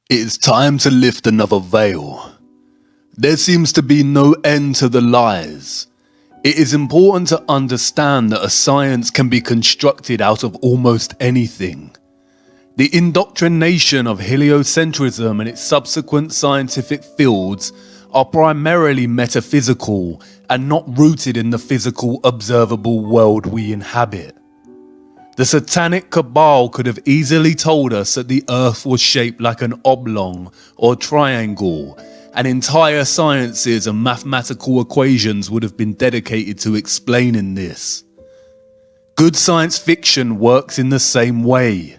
It is time to lift another veil. There seems to be no end to the lies. It is important to understand that a science can be constructed out of almost anything. The indoctrination of heliocentrism and its subsequent scientific fields are primarily metaphysical and not rooted in the physical, observable world we inhabit. The satanic cabal could have easily told us that the earth was shaped like an oblong or triangle, and entire sciences and mathematical equations would have been dedicated to explaining this. Good science fiction works in the same way.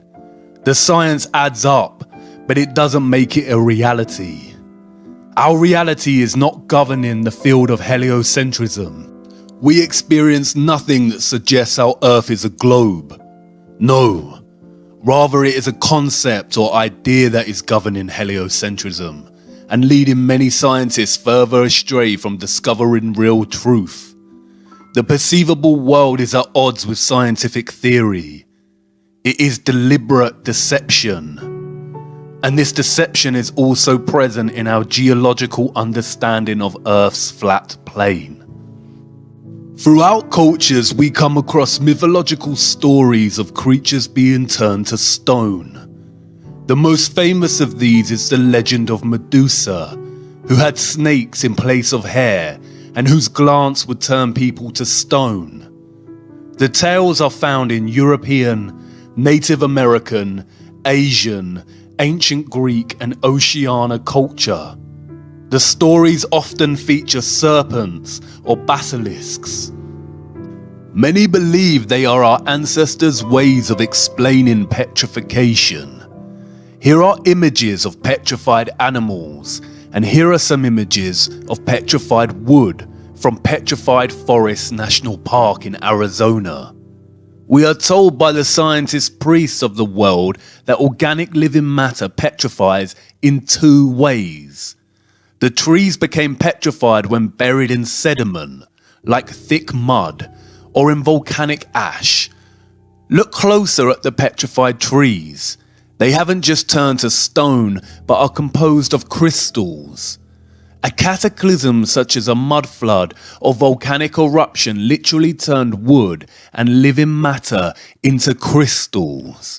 The science adds up, but it doesn't make it a reality. Our reality is not governing the field of heliocentrism. We experience nothing that suggests our Earth is a globe. No, rather it is a concept or idea that is governing heliocentrism and leading many scientists further astray from discovering real truth. The perceivable world is at odds with scientific theory. It is deliberate deception. And this deception is also present in our geological understanding of Earth's flat plane. Throughout cultures, we come across mythological stories of creatures being turned to stone. The most famous of these is the legend of Medusa, who had snakes in place of hair and whose glance would turn people to stone. The tales are found in European, Native American, Asian, ancient Greek and Oceania culture. The stories often feature serpents or basilisks. Many believe they are our ancestors' ways of explaining petrification. Here are images of petrified animals, and here are some images of petrified wood from Petrified Forest National Park in Arizona. We are told by the scientist priests of the world that organic living matter petrifies in two ways. The trees became petrified when buried in sediment, like thick mud, or in volcanic ash. Look closer at the petrified trees. They haven't just turned to stone, but are composed of crystals. A cataclysm such as a mud flood or volcanic eruption literally turned wood and living matter into crystals.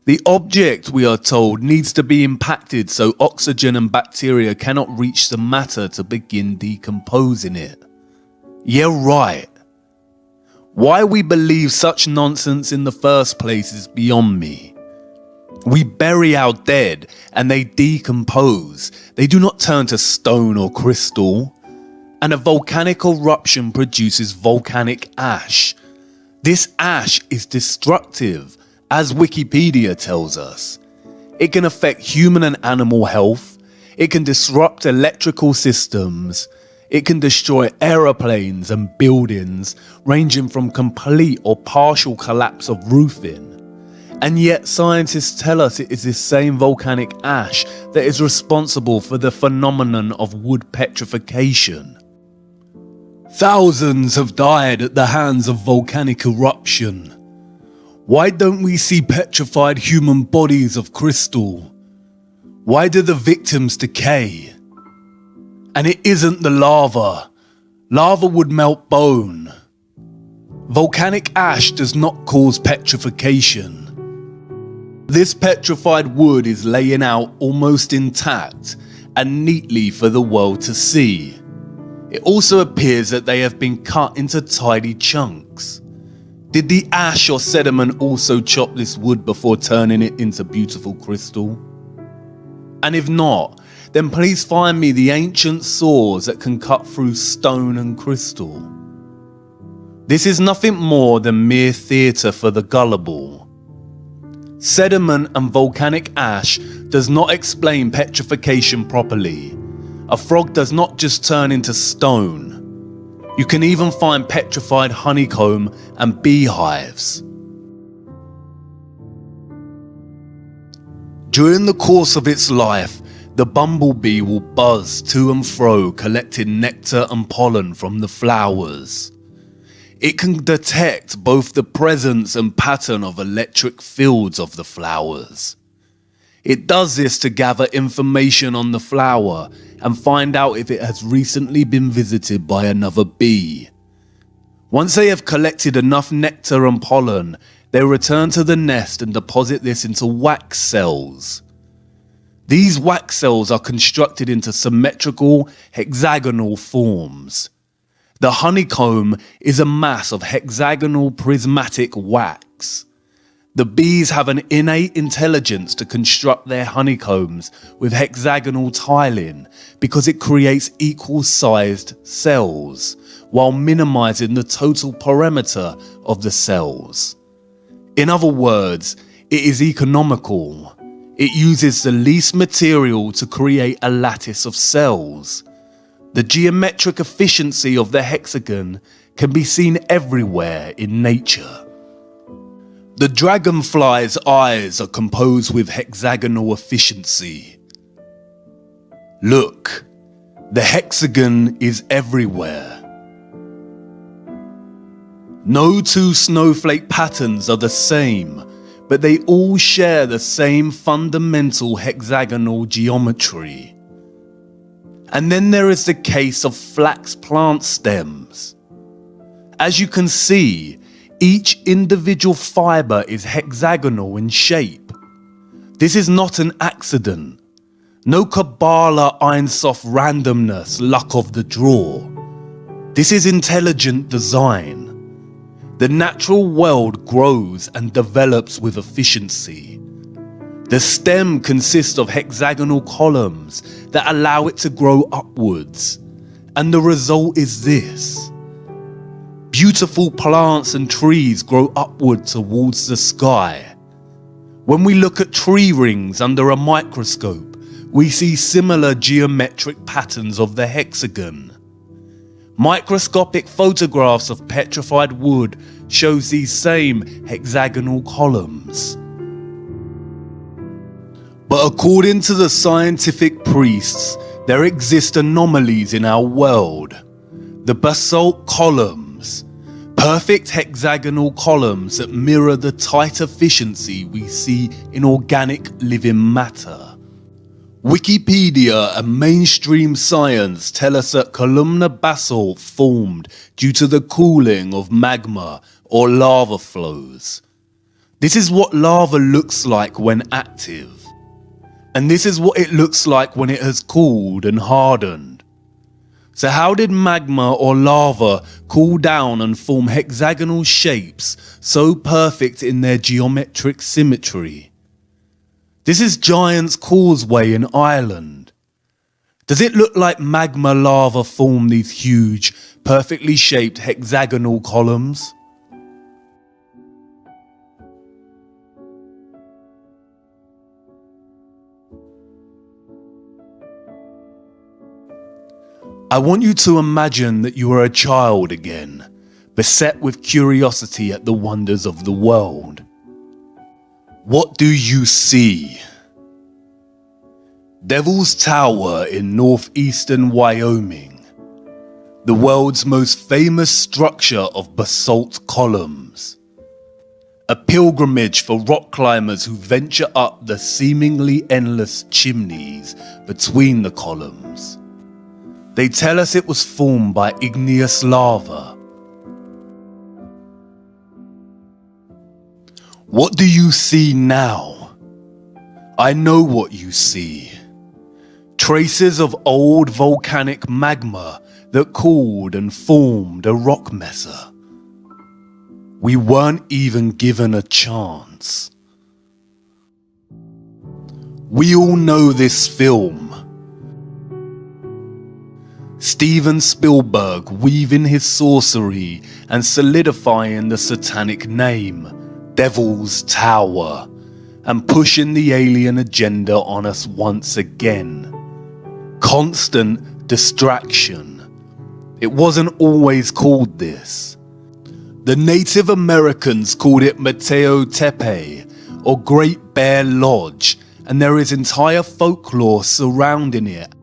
The object, we are told, needs to be impacted so oxygen and bacteria cannot reach the matter to begin decomposing it. Yeah, right. Why we believe such nonsense in the first place is beyond me. We bury our dead and they decompose. They do not turn to stone or crystal. And a volcanic eruption produces volcanic ash. This ash is destructive, as Wikipedia tells us. It can affect human and animal health. It can disrupt electrical systems. It can destroy aeroplanes and buildings, ranging from complete or partial collapse of roofing. And yet scientists tell us it is this same volcanic ash that is responsible for the phenomenon of wood petrification. Thousands have died at the hands of volcanic eruption. Why don't we see petrified human bodies of crystal? Why do the victims decay? And it isn't the lava. Lava would melt bone. Volcanic ash does not cause petrification. This petrified wood is laying out almost intact and neatly for the world to see. It also appears that they have been cut into tiny chunks. Did the ash or sediment also chop this wood before turning it into beautiful crystal? And if not, then please find me the ancient saws that can cut through stone and crystal. This is nothing more than mere theatre for the gullible. Sediment and volcanic ash does not explain petrification properly. A frog does not just turn into stone. You can even find petrified honeycomb and beehives. During the course of its life, the bumblebee will buzz to and fro collecting nectar and pollen from the flowers. It can detect both the presence and pattern of electric fields of the flowers. It does this to gather information on the flower and find out if it has recently been visited by another bee. Once they have collected enough nectar and pollen, they return to the nest and deposit this into wax cells. These wax cells are constructed into symmetrical, hexagonal forms. The honeycomb is a mass of hexagonal prismatic wax. The bees have an innate intelligence to construct their honeycombs with hexagonal tiling because it creates equal-sized cells, while minimizing the total perimeter of the cells. In other words, it is economical. It uses the least material to create a lattice of cells. The geometric efficiency of the hexagon can be seen everywhere in nature. The dragonfly's eyes are composed with hexagonal efficiency. Look, the hexagon is everywhere. No two snowflake patterns are the same, but they all share the same fundamental hexagonal geometry. And then there is the case of flax plant stems. As you can see, each individual fiber is hexagonal in shape. This is not an accident. No Kabbalah Ein-Sof randomness, luck of the draw. This is intelligent design. The natural world grows and develops with efficiency. The stem consists of hexagonal columns that allow it to grow upwards, and the result is this. Beautiful plants and trees grow upward towards the sky. When we look at tree rings under a microscope, we see similar geometric patterns of the hexagon. Microscopic photographs of petrified wood shows these same hexagonal columns. But according to the scientific priests, there exist anomalies in our world. The basalt columns, perfect hexagonal columns that mirror the tight efficiency we see in organic living matter. Wikipedia and mainstream science tell us that columnar basalt formed due to the cooling of magma or lava flows. This is what lava looks like when active. And this is what it looks like when it has cooled and hardened. So how did magma or lava cool down and form hexagonal shapes so perfect in their geometric symmetry? This is Giant's Causeway in Ireland. Does it look like magma lava formed these huge, perfectly shaped hexagonal columns? I want you to imagine that you are a child again, beset with curiosity at the wonders of the world. What do you see? Devil's Tower in northeastern Wyoming, the world's most famous structure of basalt columns. A pilgrimage for rock climbers who venture up the seemingly endless chimneys between the columns. They tell us it was formed by igneous lava. What do you see now? I know what you see. Traces of old volcanic magma that cooled and formed a rock mesa. We weren't even given a chance. We all know this film. Steven Spielberg weaving his sorcery and solidifying the satanic name, Devil's Tower, and pushing the alien agenda on us once again. Constant distraction. It wasn't always called this. The Native Americans called it Mateo Tepe, or Great Bear Lodge, and there is entire folklore surrounding it.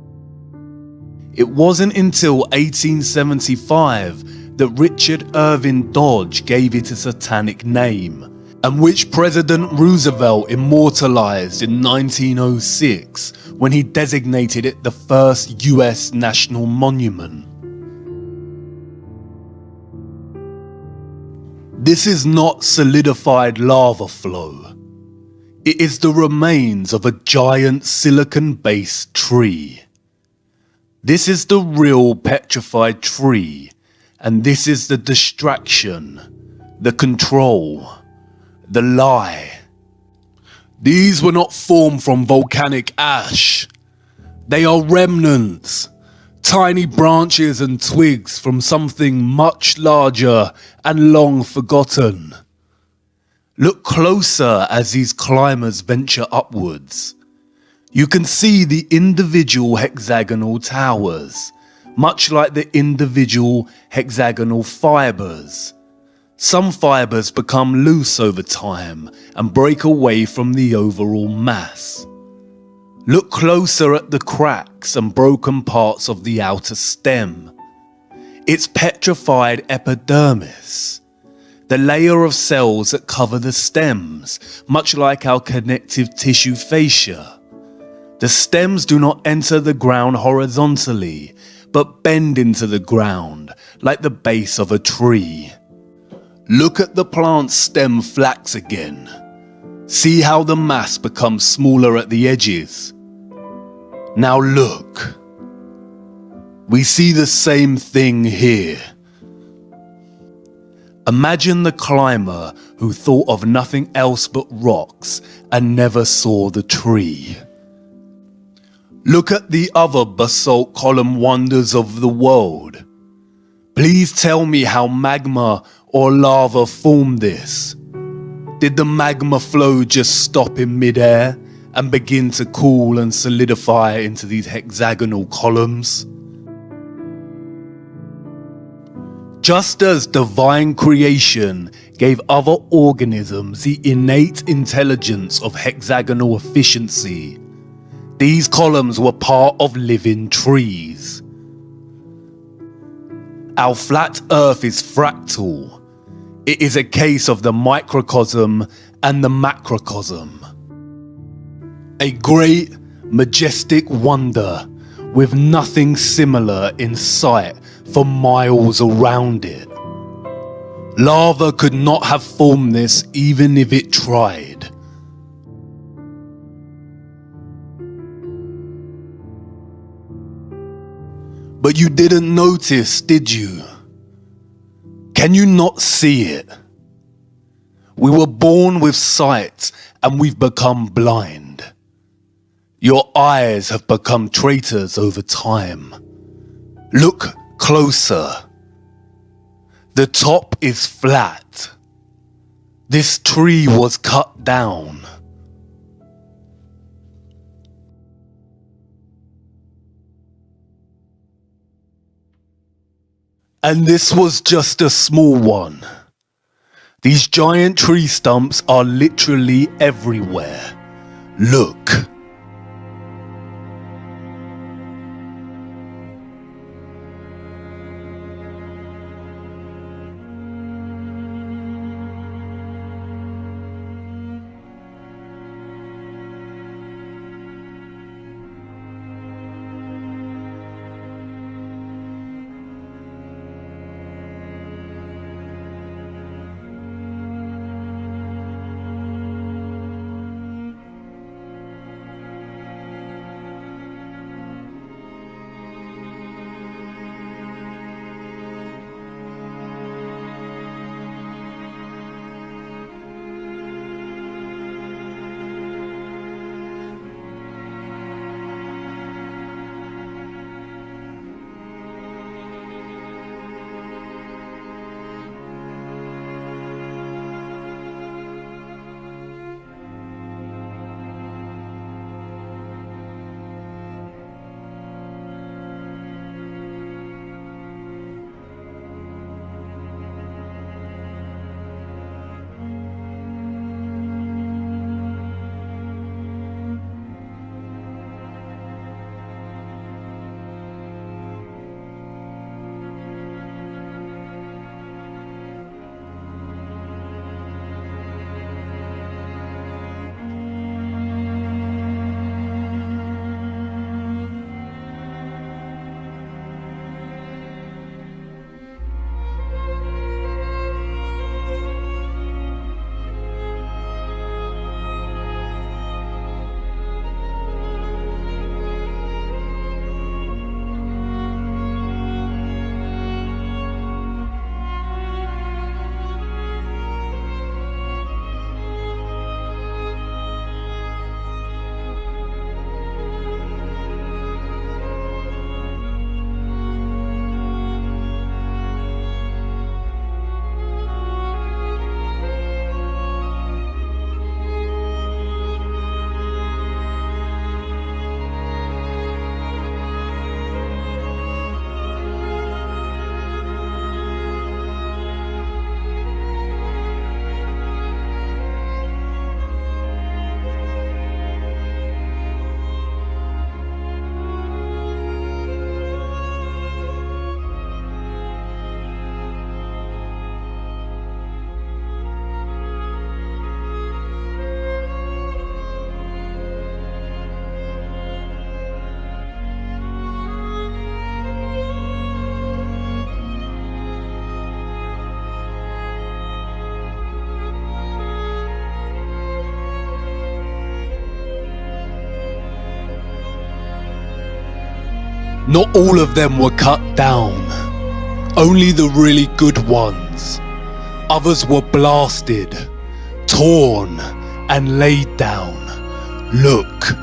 It wasn't until 1875 that Richard Irvin Dodge gave it a satanic name, and which President Roosevelt immortalized in 1906 when he designated it the first US national monument. This is not solidified lava flow. It is the remains of a giant silicon-based tree. This is the real petrified tree, and this is the distraction, the control, the lie. These were not formed from volcanic ash. They are remnants, tiny branches and twigs from something much larger and long forgotten. Look closer as these climbers venture upwards. You can see the individual hexagonal towers, much like the individual hexagonal fibers. Some fibers become loose over time and break away from the overall mass. Look closer at the cracks and broken parts of the outer stem. It's petrified epidermis, the layer of cells that cover the stems, much like our connective tissue fascia. The stems do not enter the ground horizontally, but bend into the ground like the base of a tree. Look at the plant stem flax again. See how the mass becomes smaller at the edges. Now look. We see the same thing here. Imagine the climber who thought of nothing else but rocks and never saw the tree. Look at the other basalt column wonders of the world. Please tell me how magma or lava formed this. Did the magma flow just stop in midair and begin to cool and solidify into these hexagonal columns? Just as divine creation gave other organisms the innate intelligence of hexagonal efficiency, these columns were part of living trees. Our flat earth is fractal. It is a case of the microcosm and the macrocosm. A great, majestic wonder with nothing similar in sight for miles around it. Lava could not have formed this even if it tried. But you didn't notice, did you? Can you not see it? We were born with sight and we've become blind. Your eyes have become traitors over time. Look closer. The top is flat. This tree was cut down. And this was just a small one. These giant tree stumps are literally everywhere. Look. Not all of them were cut down, only the really good ones. Others were blasted, torn, and laid down. Look.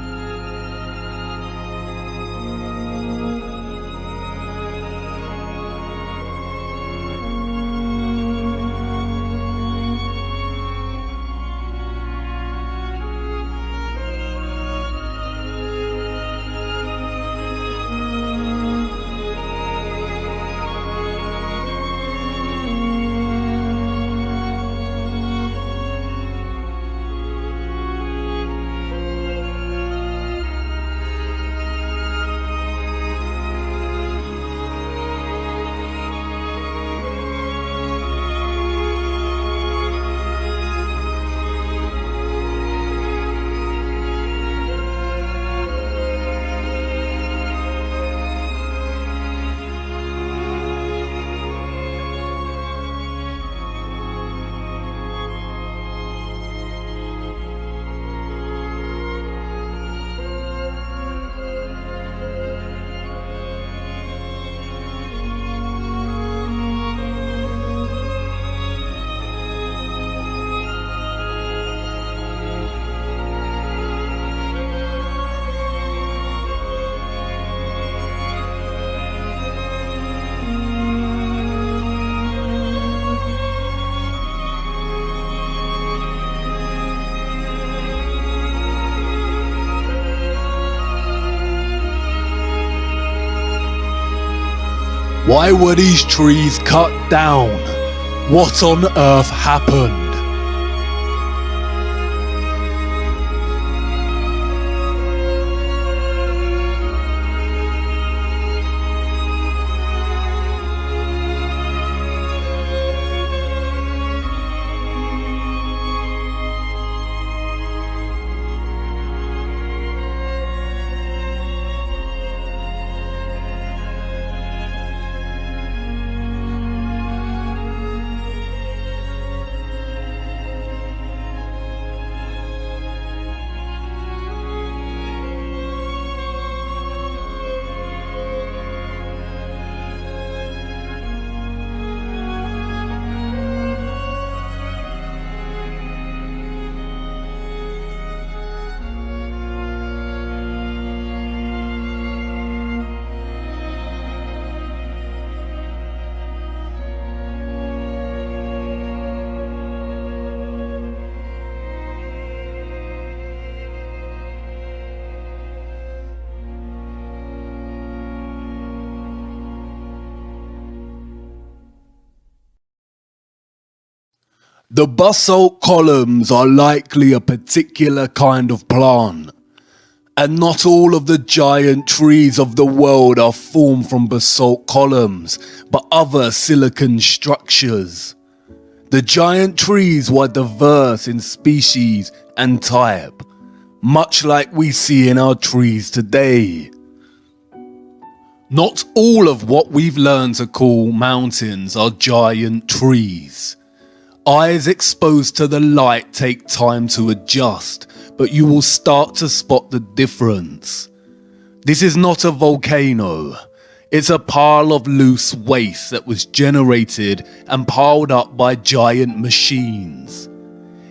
Why were these trees cut down? What on earth happened? The basalt columns are likely a particular kind of plant, and not all of the giant trees of the world are formed from basalt columns, but other silicon structures. The giant trees were diverse in species and type, much like we see in our trees today. Not all of what we've learned to call mountains are giant trees. Eyes exposed to the light take time to adjust, but you will start to spot the difference. This is not a volcano. It's a pile of loose waste that was generated and piled up by giant machines.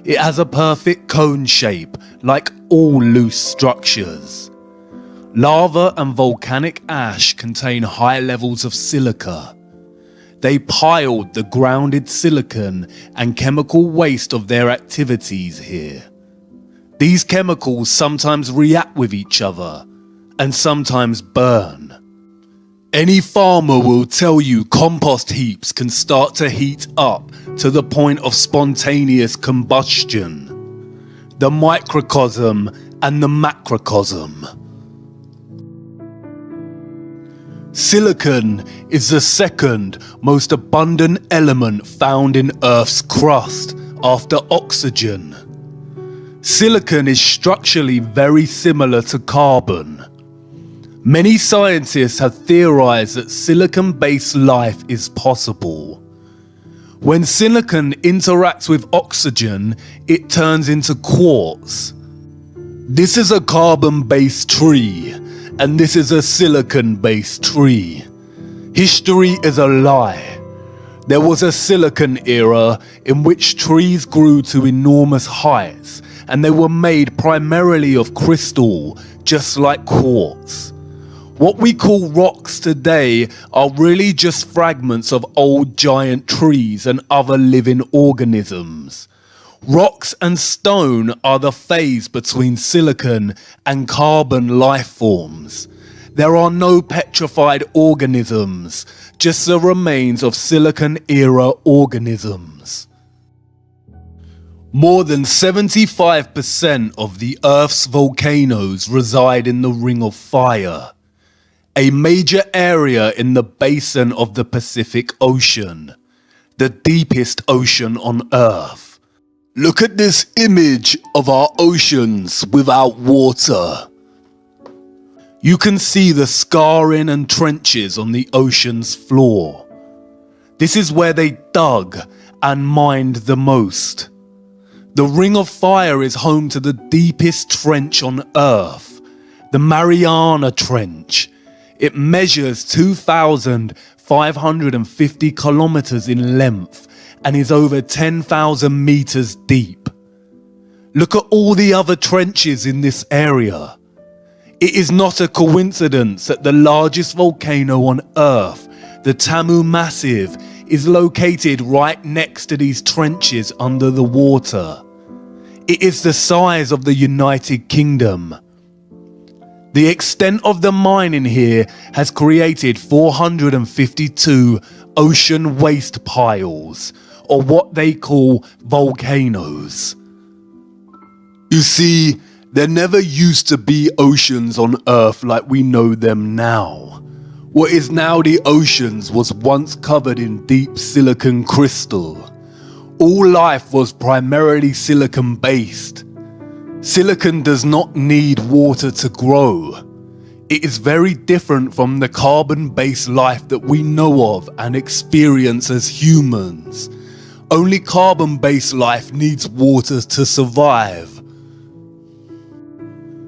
It has a perfect cone shape, like all loose structures. Lava and volcanic ash contain high levels of silica. They piled the grounded silicon and chemical waste of their activities here. These chemicals sometimes react with each other and sometimes burn. Any farmer will tell you compost heaps can start to heat up to the point of spontaneous combustion. The microcosm and the macrocosm. Silicon is the second most abundant element found in Earth's crust after oxygen. Silicon is structurally very similar to carbon. Many scientists have theorized that silicon-based life is possible. When silicon interacts with oxygen, it turns into quartz. This is a carbon-based tree, and this is a silicon-based tree. History is a lie. There was a silicon era in which trees grew to enormous heights, and they were made primarily of crystal, just like quartz. What we call rocks today are really just fragments of old giant trees and other living organisms. Rocks and stone are the phase between silicon and carbon life forms. There are no petrified organisms, just the remains of silicon-era organisms. More than 75% of the Earth's volcanoes reside in the Ring of Fire, a major area in the basin of the Pacific Ocean, the deepest ocean on Earth. Look at this image of our oceans without water. You can see the scarring and trenches on the ocean's floor. This is where they dug and mined the most. The Ring of Fire is home to the deepest trench on Earth, the Mariana Trench. It measures 2,550 kilometers in length and is over 10,000 meters deep. Look at all the other trenches in this area. It is not a coincidence that the largest volcano on Earth, the Tamu Massive, is located right next to these trenches under the water. It is the size of the United Kingdom. The extent of the mining here has created 452 ocean waste piles, or what they call volcanoes. You see, there never used to be oceans on Earth like we know them now. What is now the oceans was once covered in deep silicon crystal. All life was primarily silicon-based. Silicon does not need water to grow. It is very different from the carbon-based life that we know of and experience as humans. Only carbon-based life needs water to survive.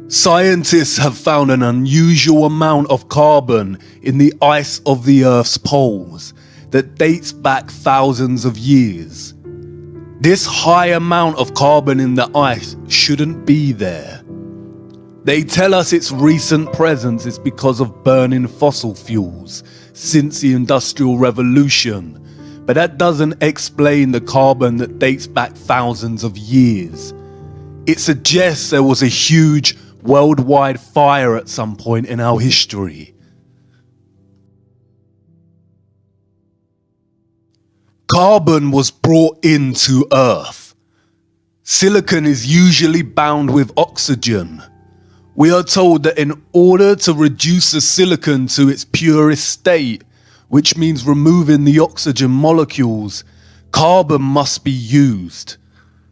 Scientists have found an unusual amount of carbon in the ice of the Earth's poles that dates back thousands of years. This high amount of carbon in the ice shouldn't be there. They tell us its recent presence is because of burning fossil fuels since the Industrial Revolution, but that doesn't explain the carbon that dates back thousands of years. It suggests there was a huge worldwide fire at some point in our history. Carbon was brought into Earth. Silicon is usually bound with oxygen. We are told that in order to reduce the silicon to its purest state, which means removing the oxygen molecules, carbon must be used.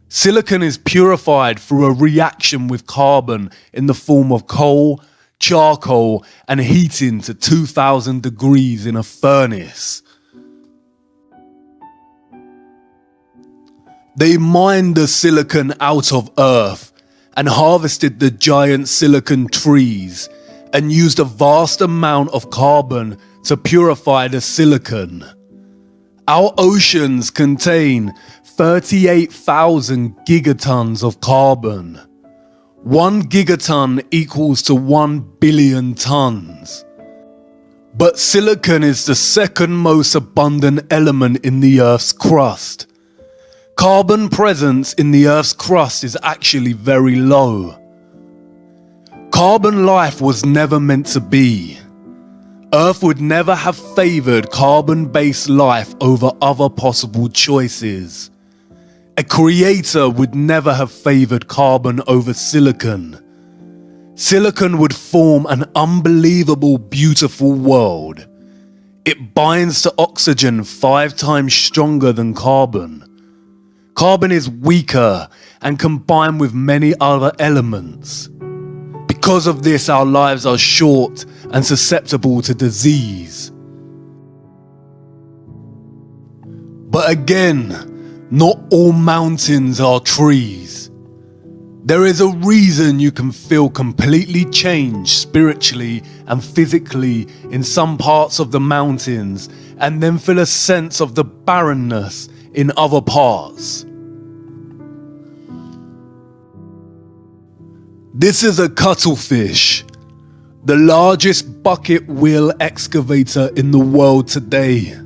Silicon is purified through a reaction with carbon in the form of coal, charcoal, and heating to 2000 degrees in a furnace. They mined the silicon out of Earth and harvested the giant silicon trees and used a vast amount of carbon to purify the silicon. Our oceans contain 38,000 gigatons of carbon. 1 gigaton equals to 1 billion tons. But silicon is the second most abundant element in the Earth's crust. Carbon presence in the Earth's crust is actually very low. Carbon life was never meant to be. Earth would never have favored carbon-based life over other possible choices. A creator would never have favored carbon over silicon. Silicon would form an unbelievable, beautiful world. It binds to oxygen 5 times stronger than carbon. Carbon is weaker and combined with many other elements. Because of this, our lives are short and susceptible to disease. But again, not all mountains are trees. There is a reason you can feel completely changed spiritually and physically in some parts of the mountains and then feel a sense of the barrenness in other parts. This is a cuttlefish, the largest bucket wheel excavator in the world today.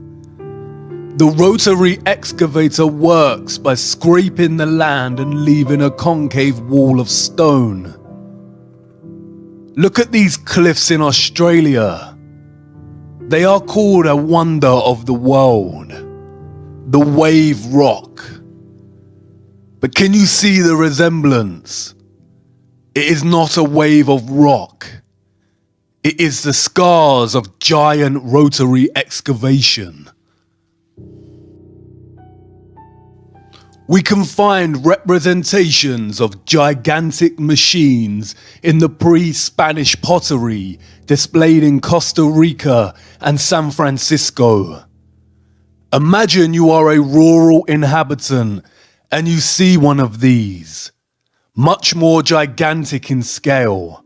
The rotary excavator works by scraping the land and leaving a concave wall of stone. Look at these cliffs in Australia. They are called a wonder of the world, the wave rock. But can you see the resemblance? It is not a wave of rock. It is the scars of giant rotary excavation. We can find representations of gigantic machines in the pre-Spanish pottery displayed in Costa Rica and San Francisco. Imagine you are a rural inhabitant and you see one of these, much more gigantic in scale,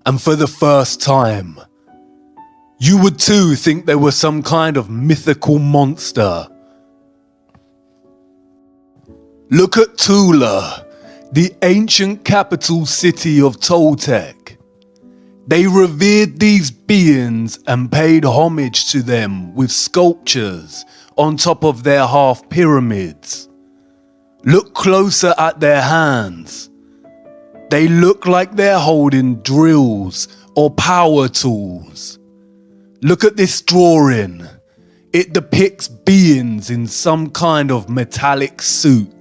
and for the first time. You would too think they were some kind of mythical monster. Look at Tula, the ancient capital city of Toltec. They revered these beings and paid homage to them with sculptures on top of their half pyramids. Look closer at their hands. They look like they're holding drills or power tools. Look at this drawing. It depicts beings in some kind of metallic suit,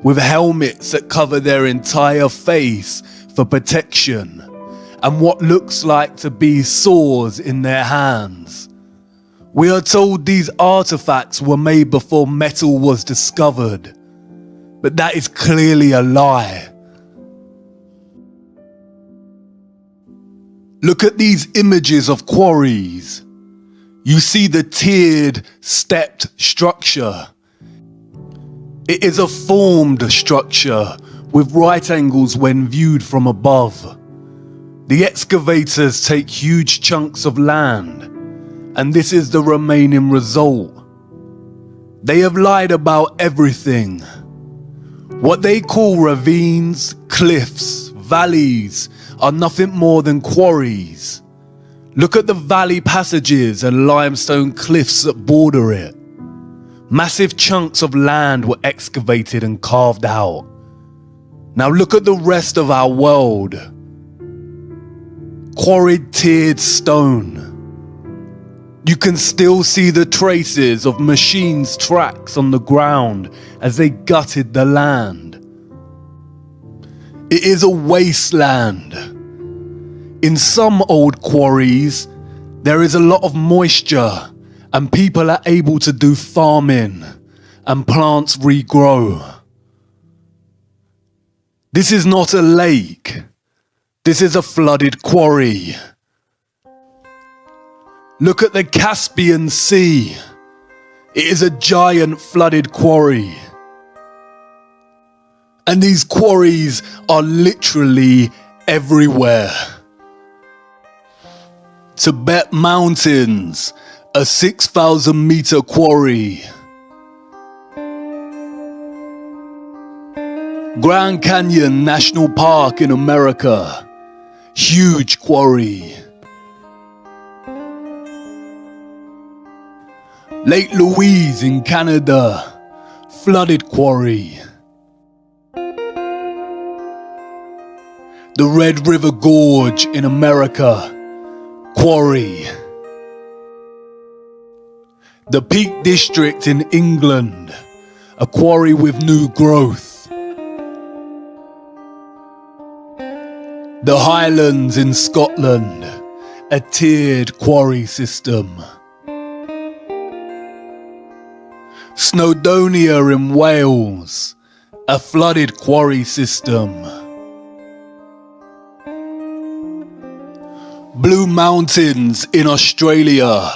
with helmets that cover their entire face for protection, and what looks like to be swords in their hands. We are told these artifacts were made before metal was discovered, but that is clearly a lie. Look at these images of quarries. You see the tiered, stepped structure. It is a formed structure with right angles when viewed from above. The excavators take huge chunks of land, and this is the remaining result. They have lied about everything. What they call ravines, cliffs, valleys are nothing more than quarries. Look at the valley passages and limestone cliffs that border it. Massive chunks of land were excavated and carved out. Now look at the rest of our world. Quarried tiered stone. You can still see the traces of machines' tracks on the ground as they gutted the land. It is a wasteland. In some old quarries, there is a lot of moisture and people are able to do farming and plants regrow. This is not a lake. This is a flooded quarry. Look at the Caspian Sea. It is a giant flooded quarry. And these quarries are literally everywhere. Tibet Mountains, a 6,000 meter quarry. Grand Canyon National Park in America, huge quarry. Lake Louise in Canada, flooded quarry. The Red River Gorge in America, quarry. The Peak District in England, a quarry with new growth. The Highlands in Scotland, a tiered quarry system. Snowdonia in Wales, a flooded quarry system. Blue Mountains in Australia,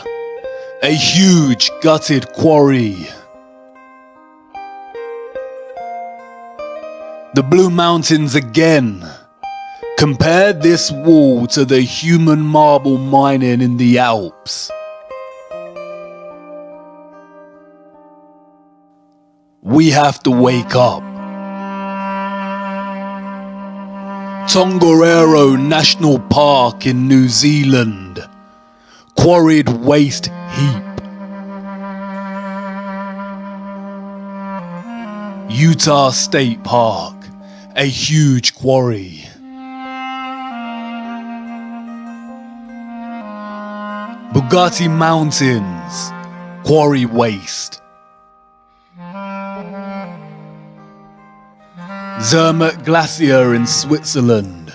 a huge gutted quarry. The The Blue Mountains again. Compare this wall to the human marble mining in the Alps. We have to wake up. Tongariro National Park in New Zealand. Quarried waste heap. Utah State Park, a huge quarry. Bugatti Mountains, quarry waste. Zermatt Glacier in Switzerland,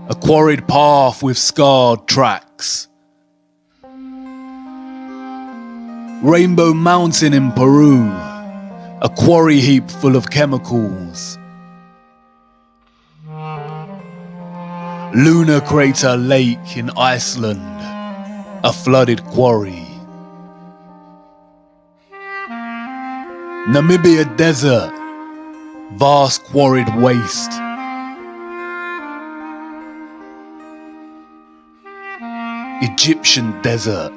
a quarried path with scarred tracks. Rainbow Mountain in Peru, a quarry heap full of chemicals. Lunar Crater Lake in Iceland, a flooded quarry. Namibia Desert, vast quarried waste. Egyptian Desert,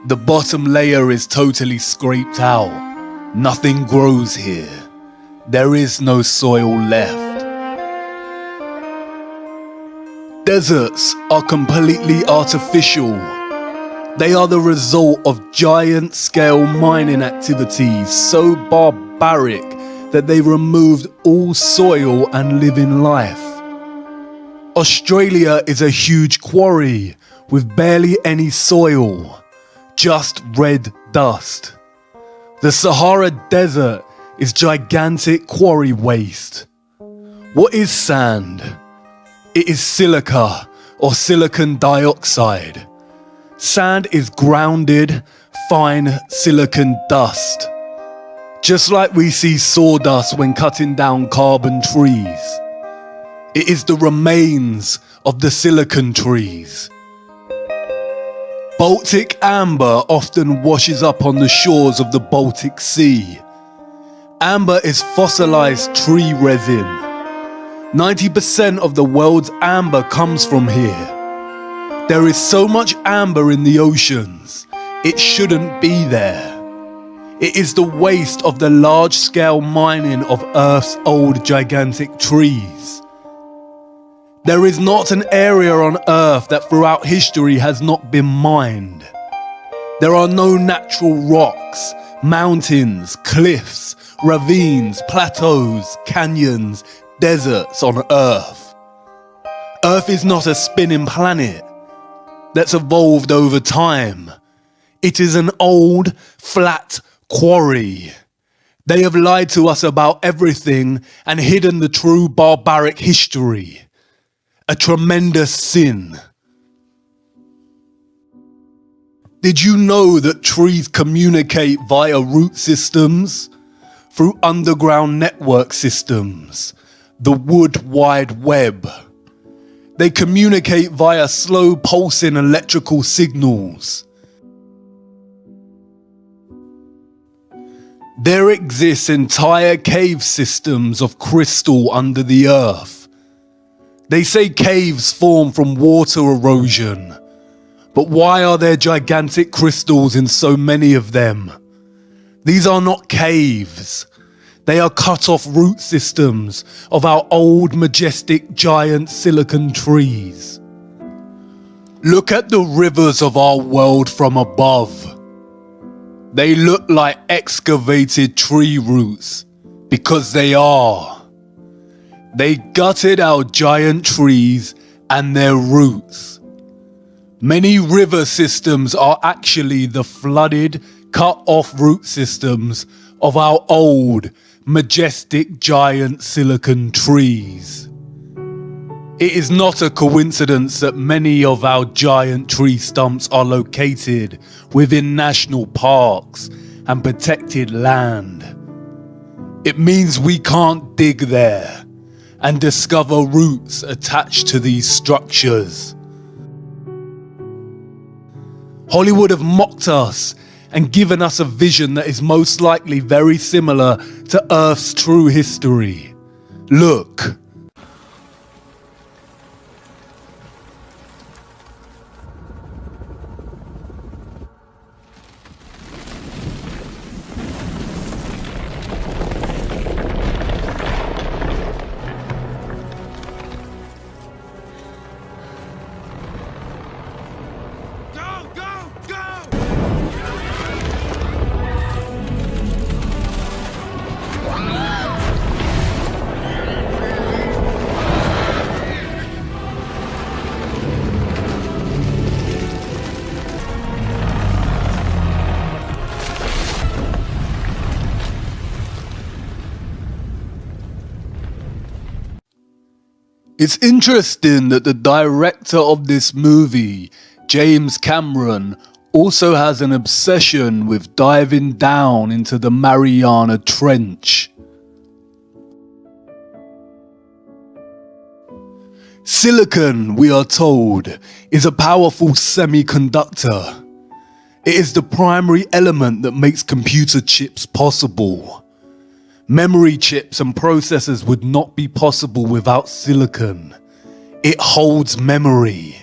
the bottom layer is totally scraped out. Nothing grows here. There is no soil left. Deserts are completely artificial. They are the result of giant-scale mining activities so barbaric that they removed all soil and living life. Australia is a huge quarry with barely any soil, just red dust. The Sahara Desert is gigantic quarry waste. What is sand? It is silica or silicon dioxide. Sand is grounded, fine silicon dust. Just like we see sawdust when cutting down carbon trees. It is the remains of the silicon trees. Baltic amber often washes up on the shores of the Baltic Sea. Amber is fossilized tree resin. 90% of the world's amber comes from here. There is so much amber in the oceans, it shouldn't be there. It is the waste of the large-scale mining of Earth's old gigantic trees. There is not an area on Earth that throughout history has not been mined. There are no natural rocks, mountains, cliffs, ravines, plateaus, canyons, deserts on Earth. Earth is not a spinning planet that's evolved over time. It is an old, flat quarry. They have lied to us about everything and hidden the true barbaric history. A tremendous sin. Did you know that trees communicate via root systems? Through underground network systems, the wood wide web. They communicate via slow pulsing electrical signals. There exists entire cave systems of crystal under the earth. They say caves form from water erosion, but why are there gigantic crystals in so many of them? These are not caves. They are cut-off root systems of our old, majestic, giant silicon trees. Look at the rivers of our world from above. They look like excavated tree roots, because they are. They gutted our giant trees and their roots. Many river systems are actually the flooded, cut-off root systems of our old, majestic, giant silicon trees. It is not a coincidence that many of our giant tree stumps are located within national parks and protected land. It means we can't dig there and discover roots attached to these structures. Hollywood have mocked us and given us a vision that is most likely very similar to Earth's true history. Look. It's interesting that the director of this movie, James Cameron, also has an obsession with diving down into the Mariana Trench. Silicon, we are told, is a powerful semiconductor. It is the primary element that makes computer chips possible. Memory chips and processors would not be possible without silicon. It holds memory.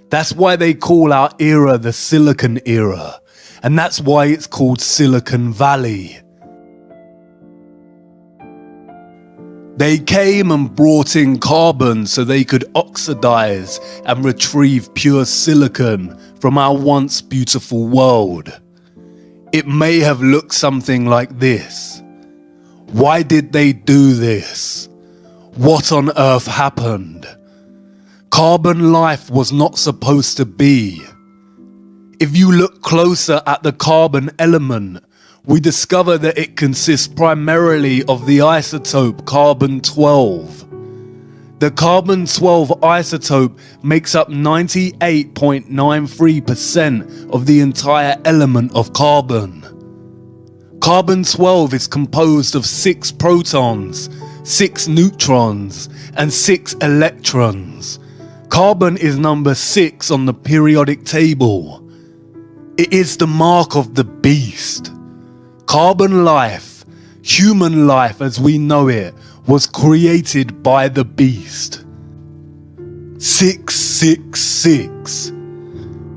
That's why they call our era the Silicon Era, and that's why it's called Silicon Valley. They came and brought in carbon so they could oxidize and retrieve pure silicon from our once beautiful world. It may have looked something like this. Why did they do this? What on earth happened? Carbon life was not supposed to be. If you look closer at the carbon element, we discover that it consists primarily of the isotope carbon-12. The carbon-12 isotope makes up 98.93% of the entire element of carbon. Carbon-12 is composed of 6 protons, 6 neutrons, and 6 electrons. Carbon is number 6 on the periodic table. It is the mark of the beast. Carbon life, human life as we know it, was created by the beast. 666.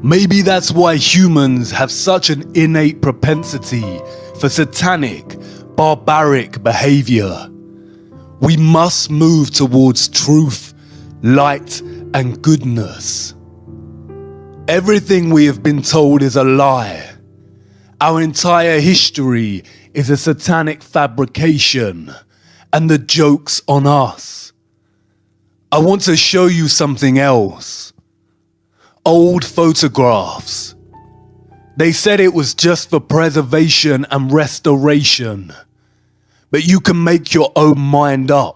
Maybe that's why humans have such an innate propensity for satanic, barbaric behavior. We must move towards truth, light, and goodness. Everything we have been told is a lie. Our entire history is a satanic fabrication, and the joke's on us. I want to show you something else. Old photographs. They said it was just for preservation and restoration, but you can make your own mind up.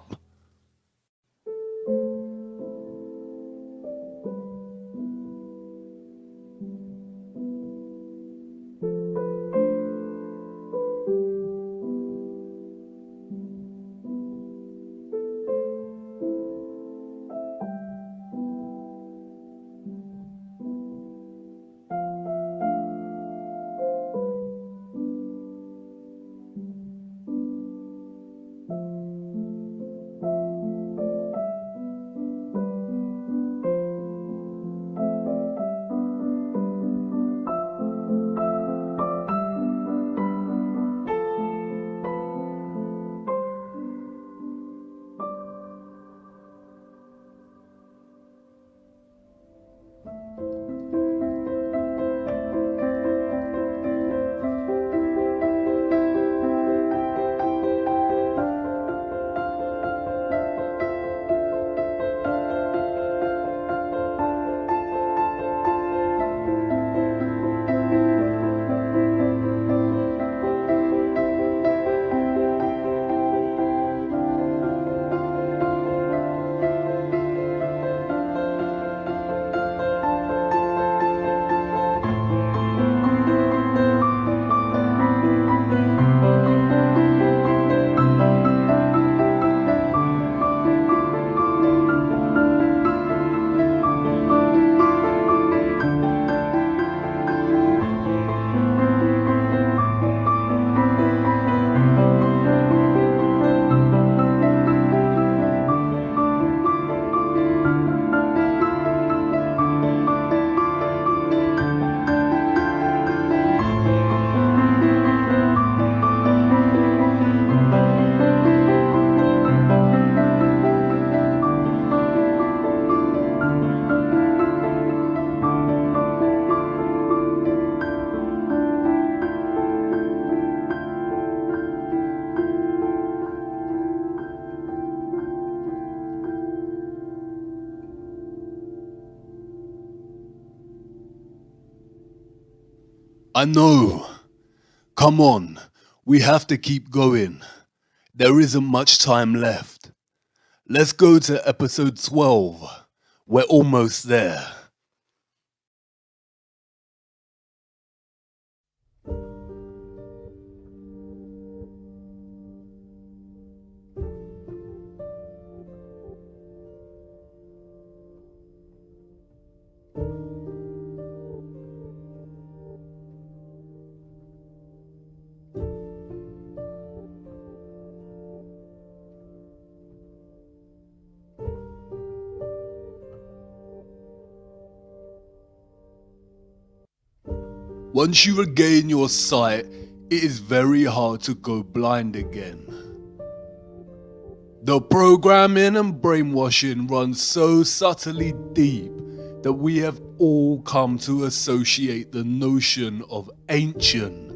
I know. Come on, we have to keep going. There isn't much time left. Let's go to episode 12. We're almost there. Once you regain your sight, it is very hard to go blind again. The programming and brainwashing runs so subtly deep that we have all come to associate the notion of ancient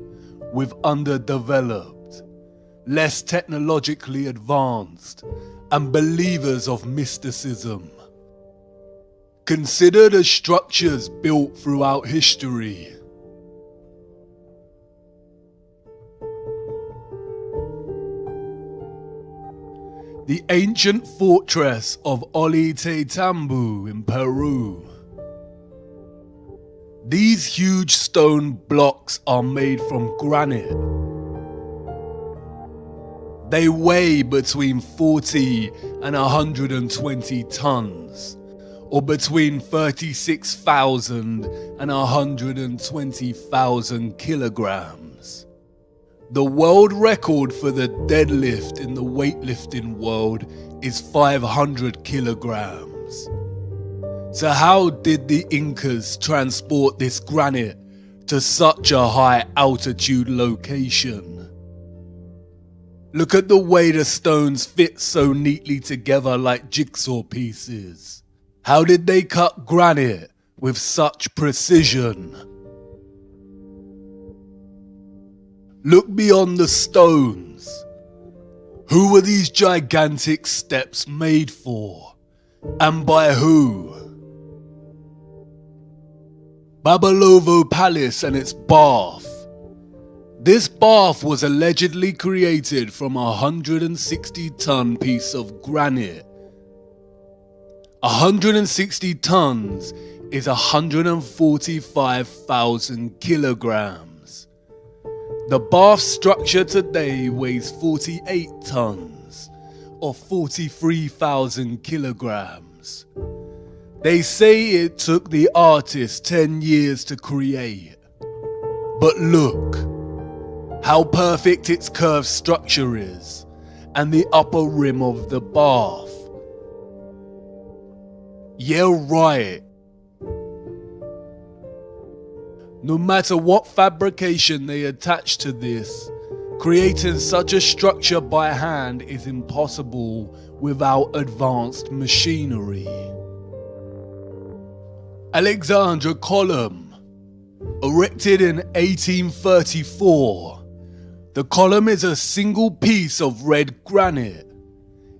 with underdeveloped, less technologically advanced, and believers of mysticism. Consider the structures built throughout history. The ancient fortress of Ollantaytambo in Peru. These huge stone blocks are made from granite. They weigh between 40 and 120 tons, or between 36,000 and 120,000 kilograms. The world record for the deadlift in the weightlifting world is 500 kilograms. So how did the Incas transport this granite to such a high altitude location? Look at the way the stones fit so neatly together like jigsaw pieces. How did they cut granite with such precision? Look beyond the stones. Who were these gigantic steps made for? And by who? Babalovo Palace and its bath. This bath was allegedly created from a 160-ton piece of granite. 160 tons is 145,000 kilograms. The bath structure today weighs 48 tons, or 43,000 kilograms. They say it took the artist 10 years to create. But look, how perfect its curved structure is, and the upper rim of the bath. Yeah, right. No matter what fabrication they attach to this, creating such a structure by hand is impossible without advanced machinery. Alexandra Column, erected in 1834. The column is a single piece of red granite.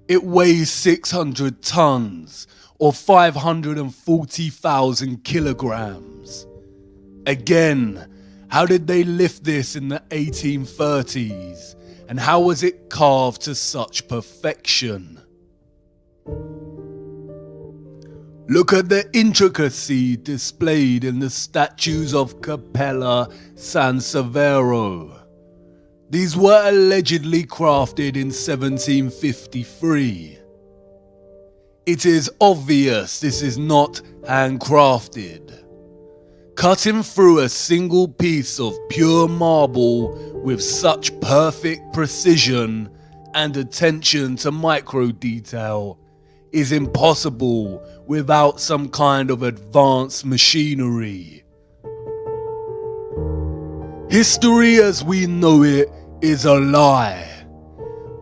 It weighs 600 tons, or 540,000 kilograms. Again, how did they lift this in the 1830s, and how was it carved to such perfection? Look at the intricacy displayed in the statues of Capella San Severo. These were allegedly crafted in 1753. It is obvious this is not handcrafted. Cutting through a single piece of pure marble with such perfect precision and attention to micro detail is impossible without some kind of advanced machinery. History as we know it is a lie.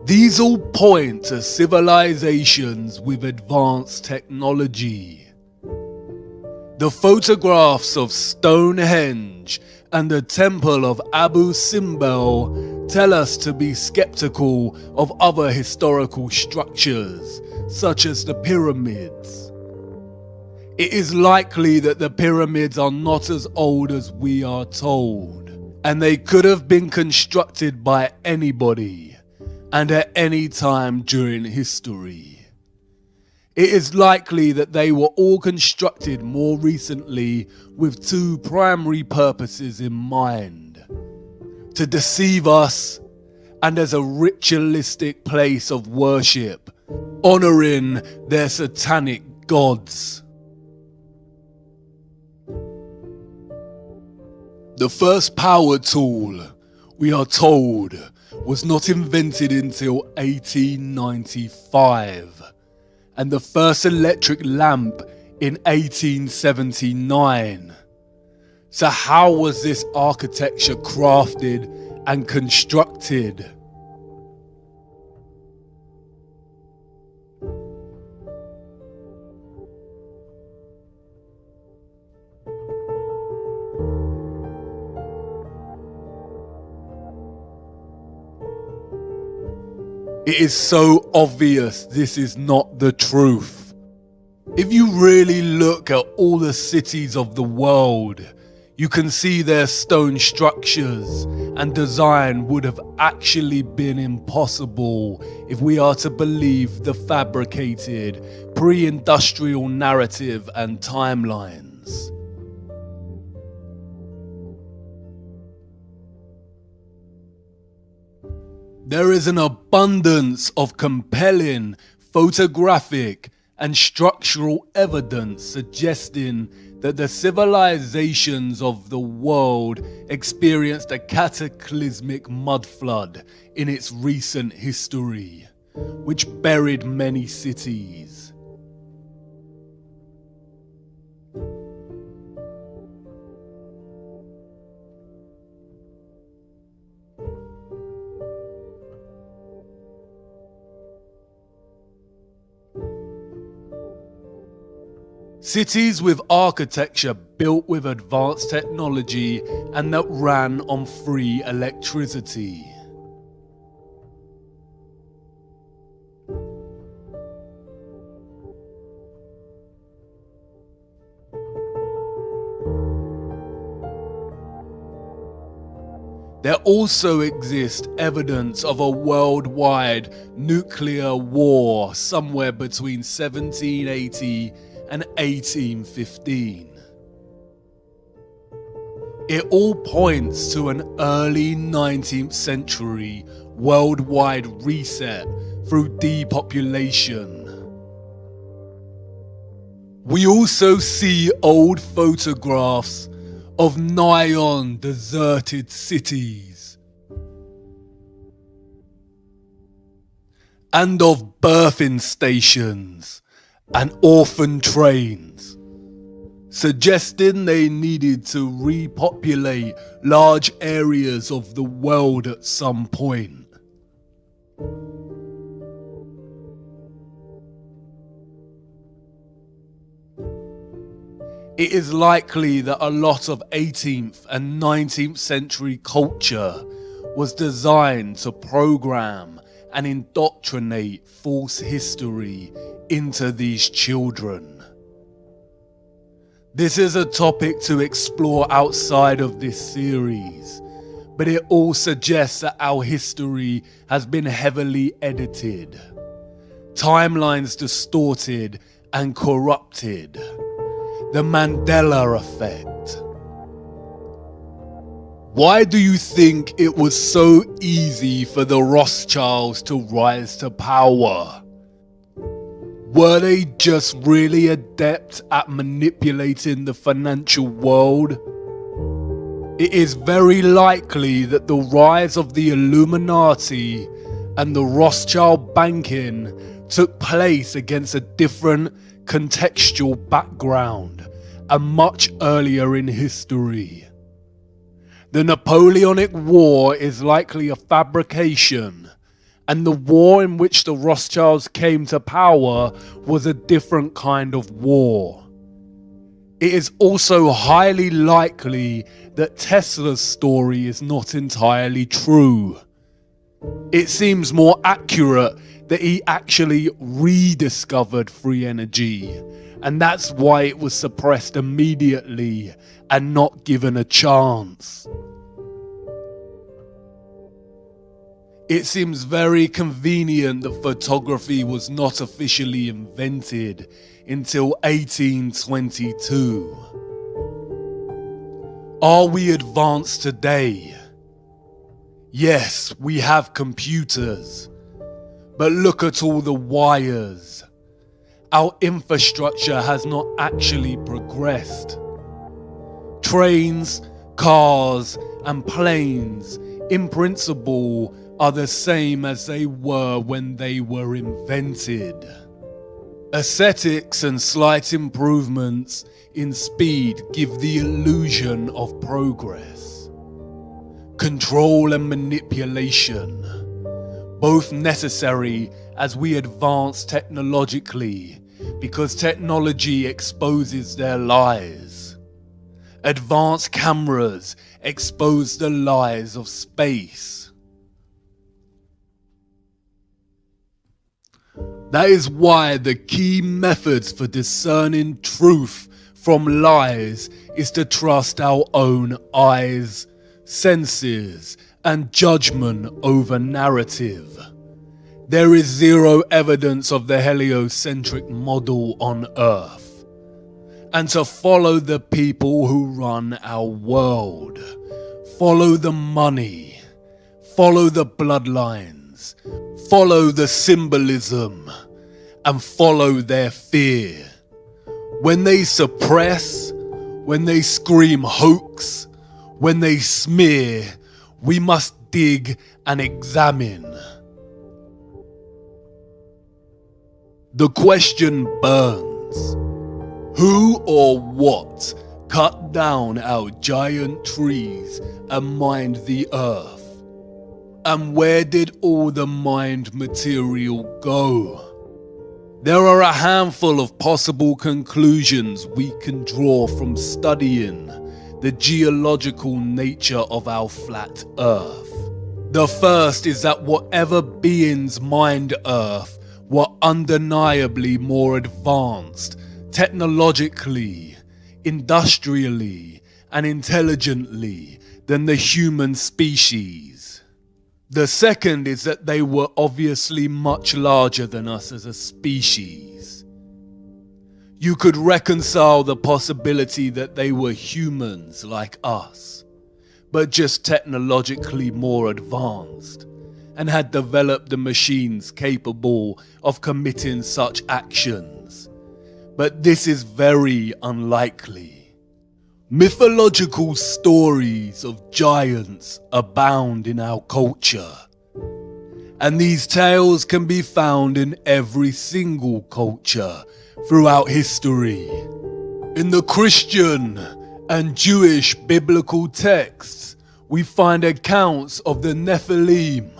These all point to civilizations with advanced technology. The photographs of Stonehenge and the Temple of Abu Simbel tell us to be skeptical of other historical structures, such as the pyramids. It is likely that the pyramids are not as old as we are told. and they could have been constructed by anybody and at any time during history. It is likely that they were all constructed more recently with two primary purposes in mind: to deceive us and as a ritualistic place of worship, honouring their satanic gods. The first power tool, we are told, was not invented until 1895, and the first electric lamp in 1879. So how was this architecture crafted and constructed? It is so obvious this is not the truth. If you really look at all the cities of the world, you can see their stone structures and design would have actually been impossible if we are to believe the fabricated pre-industrial narrative and timelines. There is an abundance of compelling photographic and structural evidence suggesting that the civilizations of the world experienced a cataclysmic mud flood in its recent history, which buried many cities. Cities with architecture built with advanced technology and that ran on free electricity. There also exists evidence of a worldwide nuclear war somewhere between 1780 and 1815. It all points to an early 19th century worldwide reset through depopulation. We also see old photographs of nigh-on deserted cities and of birthing stations and orphan trains, suggesting they needed to repopulate large areas of the world at some point. It is likely that a lot of 18th and 19th century culture was designed to program and indoctrinate false history into these children. This is a topic to explore outside of this series, but it all suggests that our history has been heavily edited, timelines distorted and corrupted. The Mandela effect. Why do you think it was so easy for the Rothschilds to rise to power? Were they just really adept at manipulating the financial world? It is very likely that the rise of the Illuminati and the Rothschild banking took place against a different contextual background and much earlier in history. The Napoleonic War is likely a fabrication, and the war in which the Rothschilds came to power was a different kind of war. It is also highly likely that Tesla's story is not entirely true. It seems more accurate that he actually rediscovered free energy, and that's why it was suppressed immediately and not given a chance. It seems very convenient that photography was not officially invented until 1822. Are we advanced today? Yes, we have computers, but look at all the wires. Our infrastructure has not actually progressed. Trains, cars, and planes, in principle, are the same as they were when they were invented. Aesthetics and slight improvements in speed give the illusion of progress. Control and manipulation, both necessary as we advance technologically, because technology exposes their lies. Advanced cameras expose the lies of space. That is why the key methods for discerning truth from lies is to trust our own eyes, senses, and judgment over narrative. There is zero evidence of the heliocentric model on Earth. And to follow the people who run our world, follow the money, follow the bloodlines, follow the symbolism, and follow their fear. When they suppress, when they scream hoax, when they smear, we must dig and examine. The question burns. Who or what cut down our giant trees and mined the earth? And where did all the mined material go? There are a handful of possible conclusions we can draw from studying the geological nature of our flat Earth. The first is that whatever beings mined Earth were undeniably more advanced technologically, industrially, and intelligently than the human species. The second is that they were obviously much larger than us as a species. You could reconcile the possibility that they were humans like us, but just technologically more advanced, and had developed the machines capable of committing such actions. But this is very unlikely. Mythological stories of giants abound in our culture, and these tales can be found in every single culture throughout history. In the Christian and Jewish biblical texts, we find accounts of the Nephilim.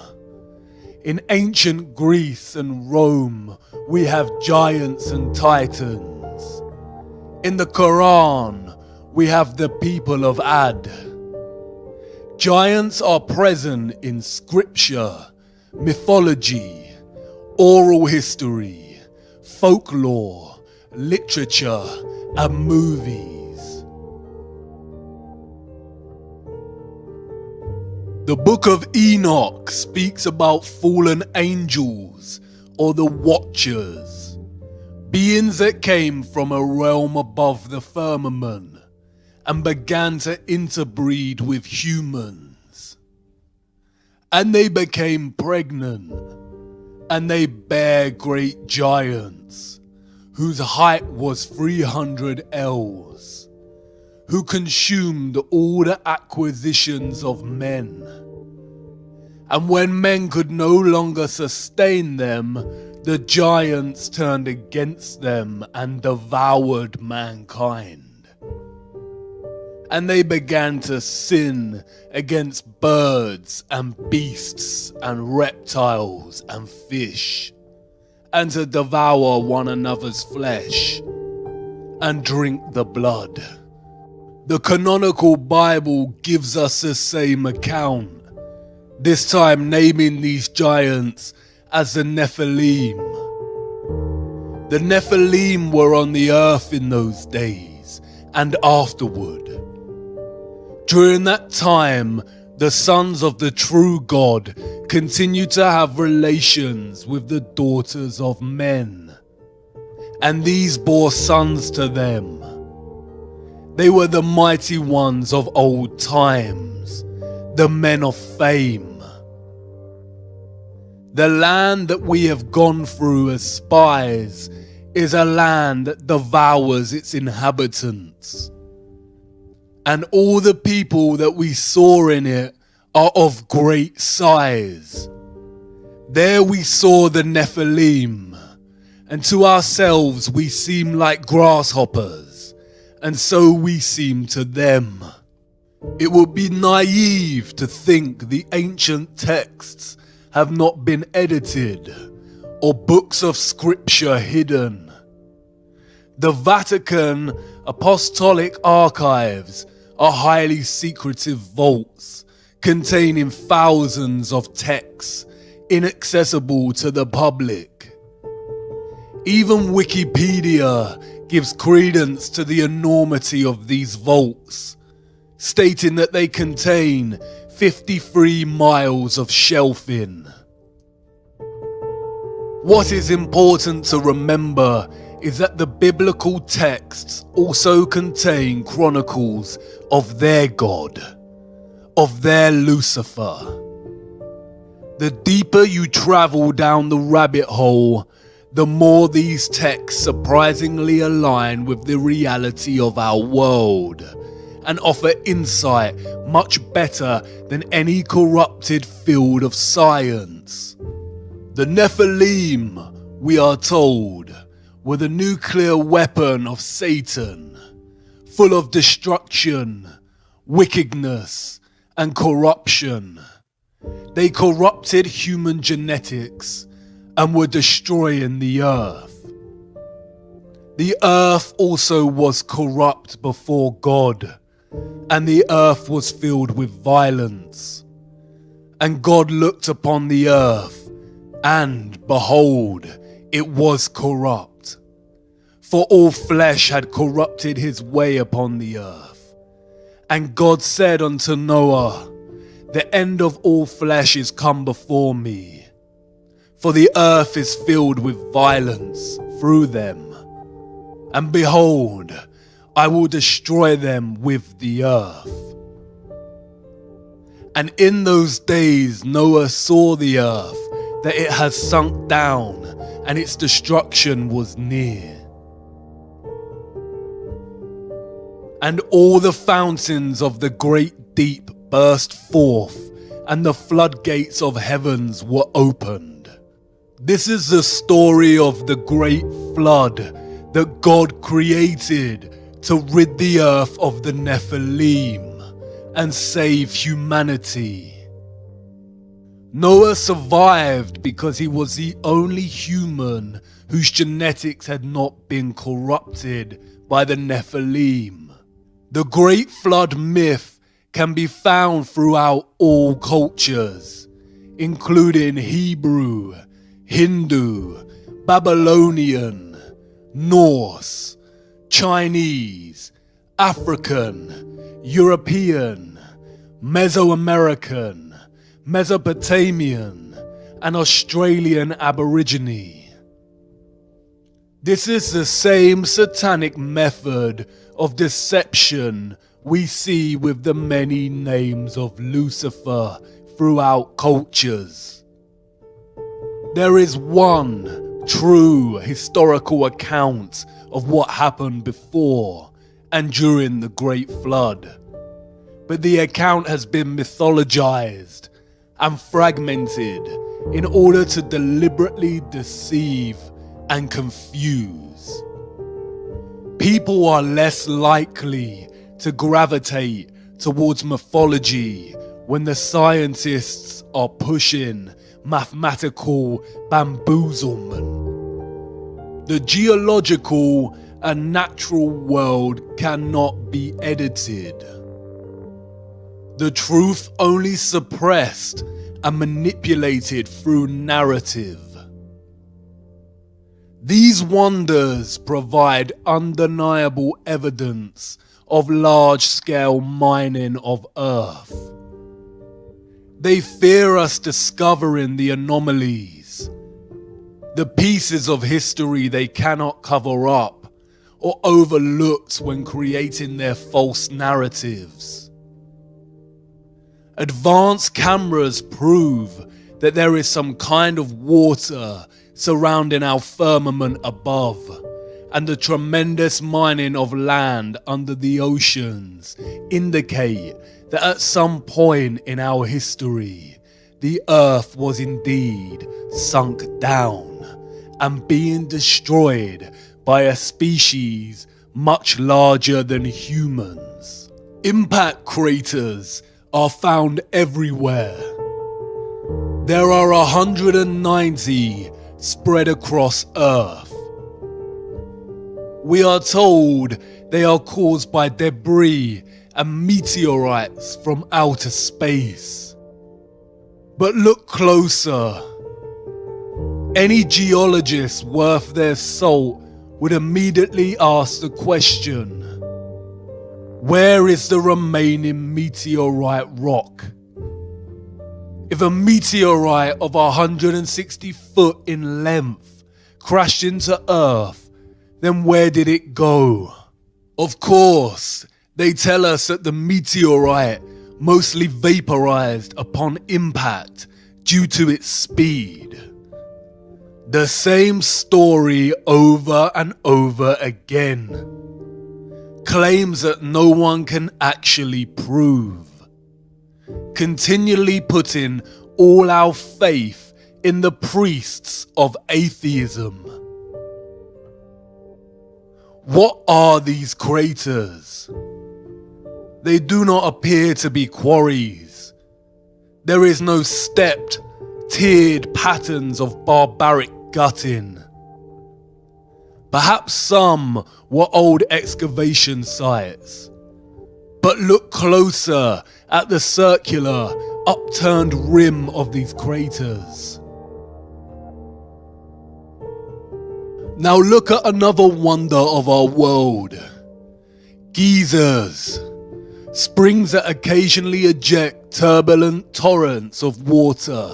In ancient Greece and Rome, we have giants and titans. In the Quran, we have the people of Ad. Giants are present in scripture, mythology, oral history, folklore, literature, and movies. The Book of Enoch speaks about fallen angels, or the Watchers, beings that came from a realm above the firmament and began to interbreed with humans. And they became pregnant, and they bare great giants, whose height was 300 ells, who consumed all the acquisitions of men. And when men could no longer sustain them, the giants turned against them and devoured mankind. And they began to sin against birds and beasts and reptiles and fish, and to devour one another's flesh and drink the blood. The canonical Bible gives us the same account, this time naming these giants as the Nephilim. The Nephilim were on the earth in those days and afterward. During that time, the sons of the true God continued to have relations with the daughters of men, and these bore sons to them. They were the mighty ones of old times, the men of fame. The land that we have gone through as spies is a land that devours its inhabitants. And all the people that we saw in it are of great size. There we saw the Nephilim, and to ourselves we seem like grasshoppers, and so we seem to them. It would be naive to think the ancient texts have not been edited, or books of scripture hidden. The Vatican Apostolic Archives are highly secretive vaults containing thousands of texts inaccessible to the public. Even Wikipedia gives credence to the enormity of these vaults, stating that they contain 53 miles of shelving. What is important to remember is that the biblical texts also contain chronicles of their God, of their Lucifer. The deeper you travel down the rabbit hole, the more these texts surprisingly align with the reality of our world, and offer insight much better than any corrupted field of science. The Nephilim, we are told, were the nuclear weapon of Satan, full of destruction, wickedness, and corruption. They corrupted human genetics and were destroying the earth. The earth also was corrupt before God, and the earth was filled with violence. And God looked upon the earth, and behold, it was corrupt. For all flesh had corrupted his way upon the earth. And God said unto Noah, the end of all flesh is come before me, for the earth is filled with violence through them. And behold, I will destroy them with the earth. And in those days Noah saw the earth, that it has sunk down, and its destruction was near. And all the fountains of the great deep burst forth, and the floodgates of heavens were opened. This is the story of the great flood that God created to rid the earth of the Nephilim and save humanity. Noah survived because he was the only human whose genetics had not been corrupted by the Nephilim. The Great Flood myth can be found throughout all cultures, including Hebrew, Hindu, Babylonian, Norse, Chinese, African, European, Mesoamerican, Mesopotamian, and Australian Aborigine. This is the same satanic method of deception we see with the many names of Lucifer throughout cultures. There is one true historical account of what happened before and during the Great Flood, but the account has been mythologized and fragmented in order to deliberately deceive and confuse. People are less likely to gravitate towards mythology when the scientists are pushing mathematical bamboozlement. The geological and natural world cannot be edited. The truth only suppressed and manipulated through narrative. These wonders provide undeniable evidence of large-scale mining of Earth. They fear us discovering the anomalies, the pieces of history they cannot cover up or overlooked when creating their false narratives. Advanced cameras prove that there is some kind of water surrounding our firmament above, and the tremendous mining of land under the oceans indicate that at some point in our history, the earth was indeed sunk down and being destroyed by a species much larger than humans. Impact craters are found everywhere. There are 190 spread across Earth. We are told they are caused by debris and meteorites from outer space. But look closer. Any geologist worth their salt would immediately ask the question, where is the remaining meteorite rock? If a meteorite of 160 foot in length crashed into Earth, then where did it go? Of course, they tell us that the meteorite mostly vaporized upon impact due to its speed. The same story over and over again. Claims that no one can actually prove. Continually putting all our faith in the priests of atheism. What are these craters? They do not appear to be quarries. There is no stepped, tiered patterns of barbaric gutting. Perhaps some were old excavation sites. But look closer at the circular, upturned rim of these craters. Now look at another wonder of our world. Geysers. Springs that occasionally eject turbulent torrents of water.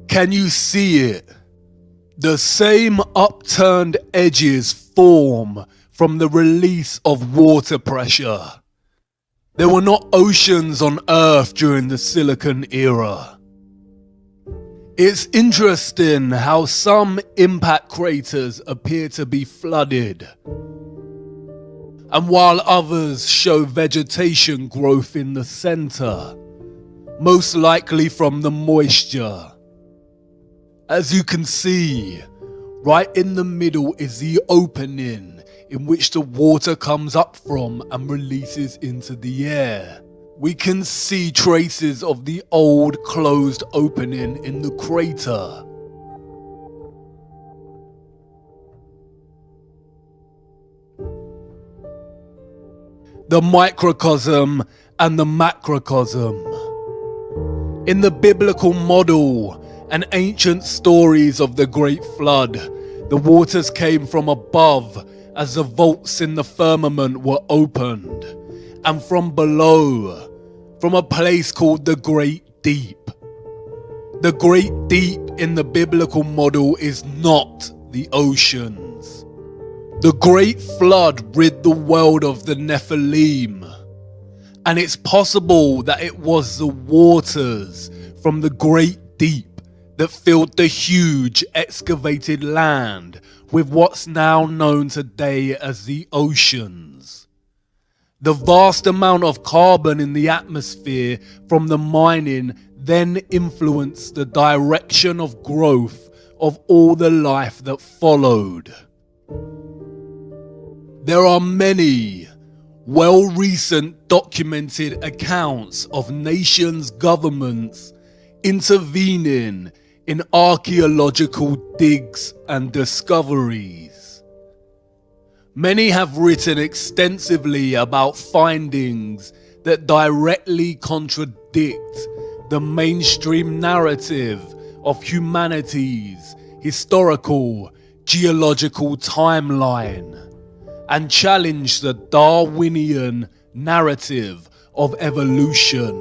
Can you see it? The same upturned edges form from the release of water pressure. There were not oceans on Earth during the Silicon era. It's interesting how some impact craters appear to be flooded, and while others show vegetation growth in the center, most likely from the moisture. As you can see, right in the middle is the opening in which the water comes up from and releases into the air. We can see traces of the old closed opening in the crater. The microcosm and the macrocosm. In the biblical model and ancient stories of the Great Flood, the waters came from above as the vaults in the firmament were opened, and from below, from a place called the Great Deep. The Great Deep in the biblical model is not the oceans. The Great Flood rid the world of the Nephilim, and it's possible that it was the waters from the Great Deep that filled the huge excavated land with what's now known today as the oceans. The vast amount of carbon in the atmosphere from the mining then influenced the direction of growth of all the life that followed. There are many recent documented accounts of nations' governments intervening in archaeological digs and discoveries. Many have written extensively about findings that directly contradict the mainstream narrative of humanity's historical, geological timeline and challenge the Darwinian narrative of evolution.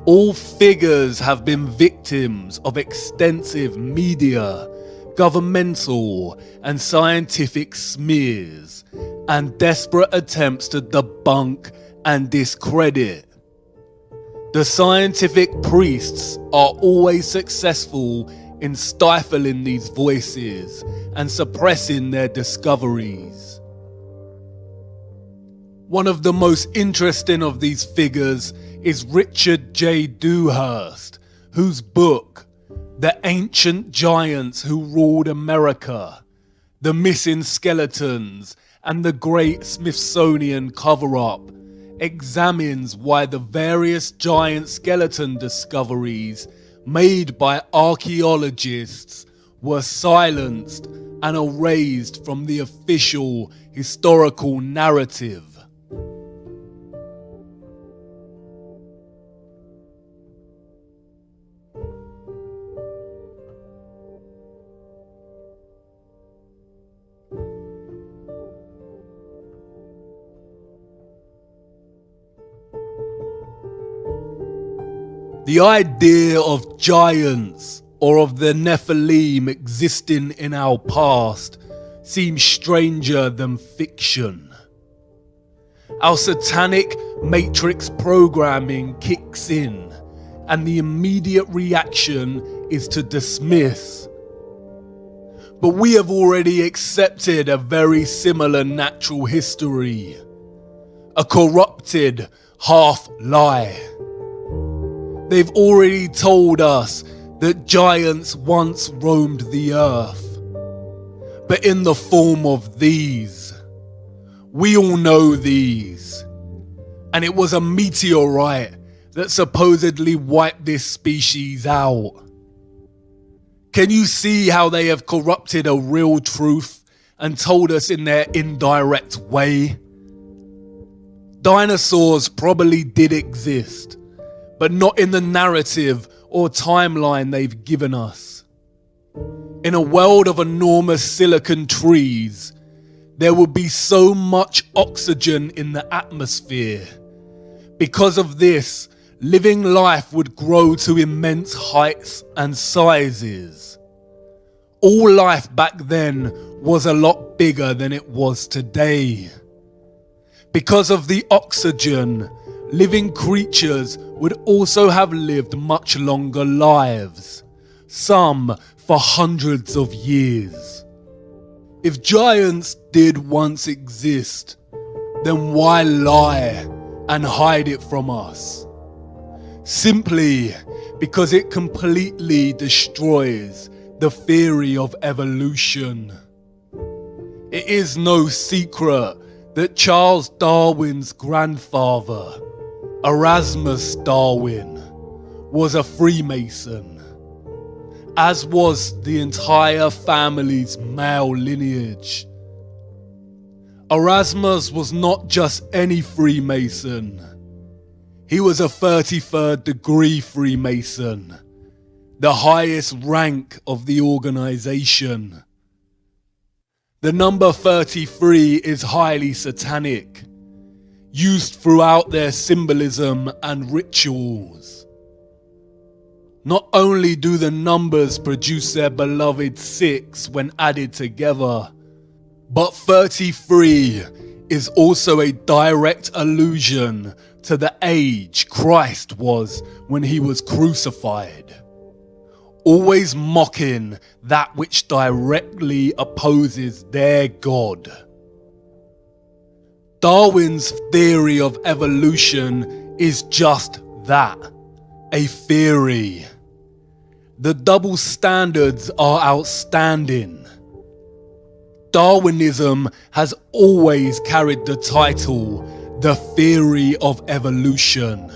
All figures have been victims of extensive media, governmental and scientific smears, and desperate attempts to debunk and discredit. The scientific priests are always successful in stifling these voices and suppressing their discoveries. One of the most interesting of these figures is Richard J. Dewhurst, whose book, The Ancient Giants Who Ruled America, The Missing Skeletons, and the Great Smithsonian Cover-Up, examines why the various giant skeleton discoveries made by archaeologists were silenced and erased from the official historical narrative. The idea of giants or of the Nephilim existing in our past seems stranger than fiction. Our satanic matrix programming kicks in, and the immediate reaction is to dismiss. But we have already accepted a very similar natural history, a corrupted half-lie. They've already told us that giants once roamed the earth, but in the form of these. We all know these, and it was a meteorite that supposedly wiped this species out. Can you see how they have corrupted a real truth and told us in their indirect way? Dinosaurs probably did exist, but not in the narrative or timeline they've given us. In a world of enormous silicon trees, there would be so much oxygen in the atmosphere. Because of this, living life would grow to immense heights and sizes. All life back then was a lot bigger than it was today. Because of the oxygen, living creatures would also have lived much longer lives, some for hundreds of years. If giants did once exist, then why lie and hide it from us? Simply because it completely destroys the theory of evolution. It is no secret that Charles Darwin's grandfather, Erasmus Darwin, was a Freemason, as was the entire family's male lineage. Erasmus was not just any Freemason. He was a 33rd degree Freemason, the highest rank of the organization. The number 33 is highly satanic, used throughout their symbolism and rituals. Not only do the numbers produce their beloved 6 when added together, but 33 is also a direct allusion to the age Christ was when he was crucified, always mocking that which directly opposes their God. Darwin's theory of evolution is just that, a theory. The double standards are outstanding. Darwinism has always carried the title, the theory of evolution,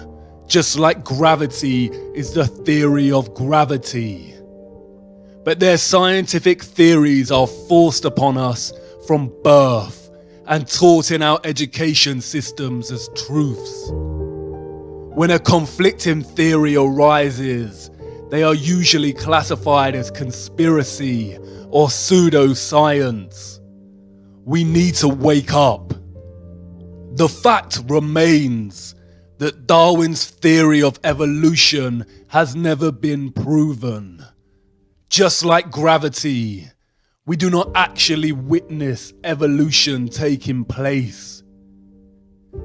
just like gravity is the theory of gravity. But their scientific theories are forced upon us from birth and taught in our education systems as truths. When a conflicting theory arises, they are usually classified as conspiracy or pseudoscience. We need to wake up. The fact remains that Darwin's theory of evolution has never been proven. Just like gravity, we do not actually witness evolution taking place.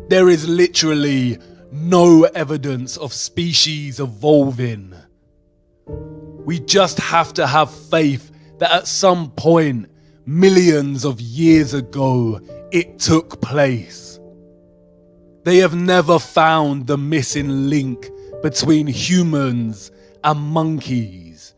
There is literally no evidence of species evolving. We just have to have faith that at some point, millions of years ago, it took place. They have never found the missing link between humans and monkeys,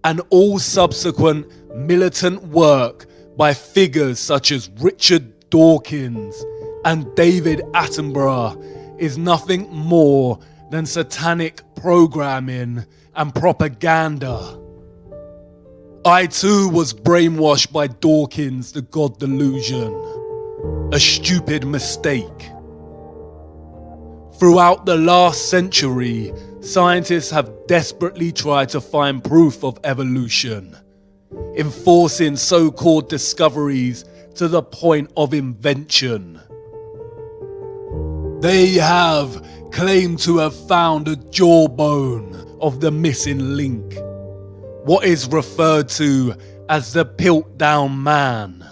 and all subsequent militant work by figures such as Richard Dawkins and David Attenborough is nothing more than satanic programming and propaganda. I too was brainwashed by Dawkins' The God Delusion, a stupid mistake. Throughout the last century, scientists have desperately tried to find proof of evolution, enforcing so-called discoveries to the point of invention. They have claimed to have found a jawbone of the missing link, what is referred to as the Piltdown Man.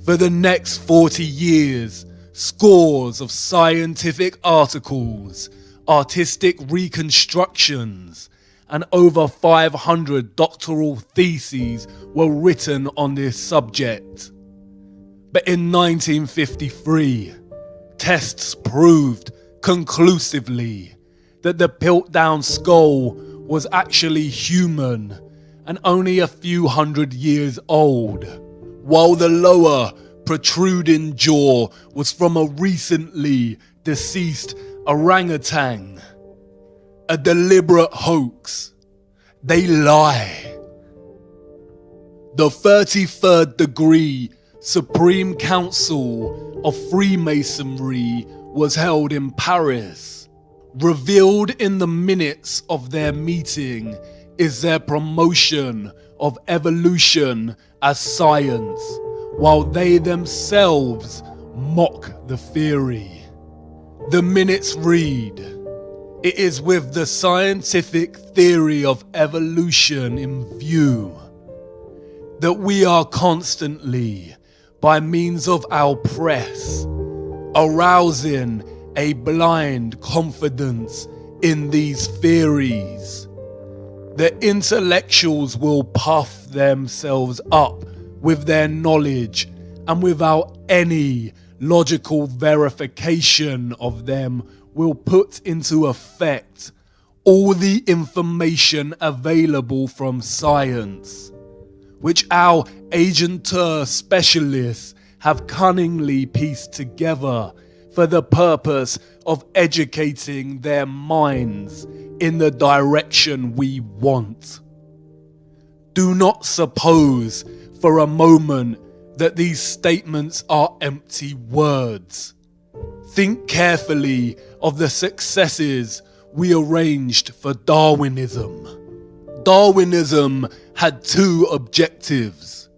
For the next 40 years, scores of scientific articles, artistic reconstructions, and over 500 doctoral theses were written on this subject. But in 1953, tests proved conclusively that the Piltdown skull was actually human and only a few hundred years old, while the lower protruding jaw was from a recently deceased orangutan. A deliberate hoax. They lie. The 33rd degree Supreme Council of Freemasonry was held in Paris. Revealed in the minutes of their meeting is their promotion of evolution as science, while they themselves mock the theory. The minutes read, "It is with the scientific theory of evolution in view that we are constantly, by means of our press, arousing a blind confidence in these theories. The intellectuals will puff themselves up with their knowledge, and without any logical verification of them will put into effect all the information available from science, which our agenteur specialists have cunningly pieced together for the purpose of educating their minds in the direction we want. Do not suppose for a moment that these statements are empty words. Think carefully of the successes we arranged for Darwinism. Darwinism had two objectives.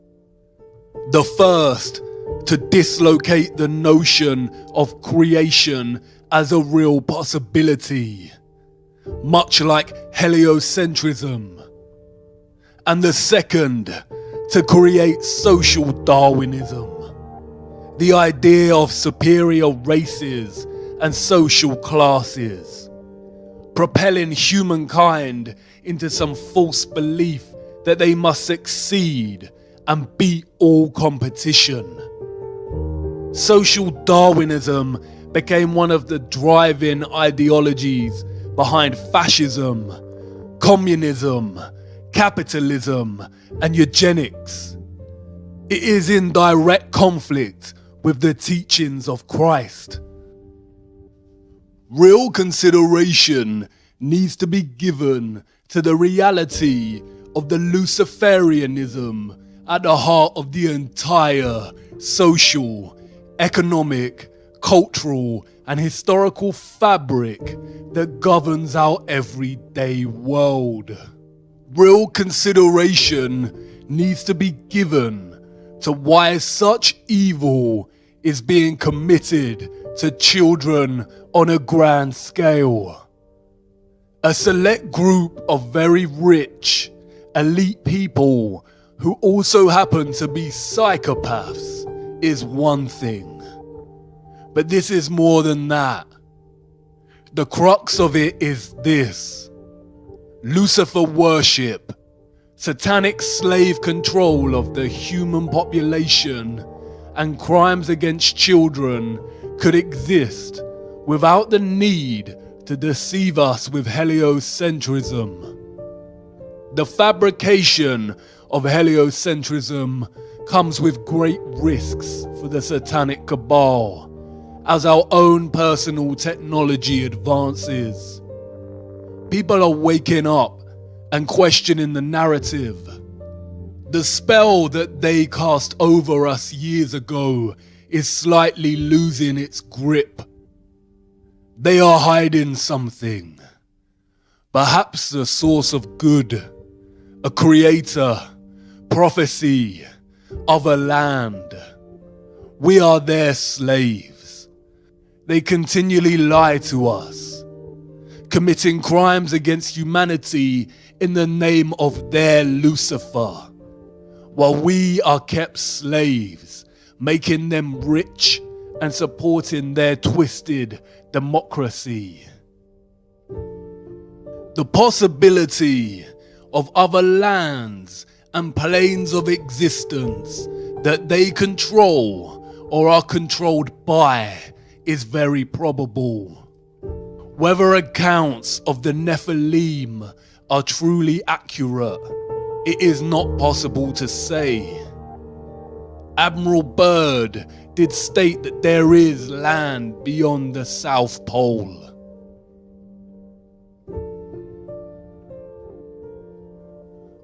The first, to dislocate the notion of creation as a real possibility, much like heliocentrism. And the second, to create social Darwinism, the idea of superior races and social classes, propelling humankind into some false belief that they must succeed and beat all competition. Social Darwinism became one of the driving ideologies behind fascism, communism, capitalism, and eugenics. It is in direct conflict with the teachings of Christ. Real consideration needs to be given to the reality of the Luciferianism at the heart of the entire social, economic, cultural, and historical fabric that governs our everyday world. Real consideration needs to be given to why such evil is being committed to children on a grand scale. A select group of very rich, elite people who also happen to be psychopaths is one thing. But this is more than that. The crux of it is this: Lucifer worship, satanic slave control of the human population, and crimes against children could exist without the need to deceive us with heliocentrism. The fabrication of heliocentrism comes with great risks for the satanic cabal as our own personal technology advances. People are waking up and questioning the narrative. The spell that they cast over us years ago is slightly losing its grip. They are hiding something. Perhaps the source of good, a creator, prophecy, of a land. We are their slaves. They continually lie to us, committing crimes against humanity in the name of their Lucifer, while we are kept slaves, making them rich and supporting their twisted democracy. The possibility of other lands and planes of existence that they control or are controlled by is very probable. Whether accounts of the Nephilim are truly accurate, it is not possible to say. Admiral Byrd did state that there is land beyond the South Pole.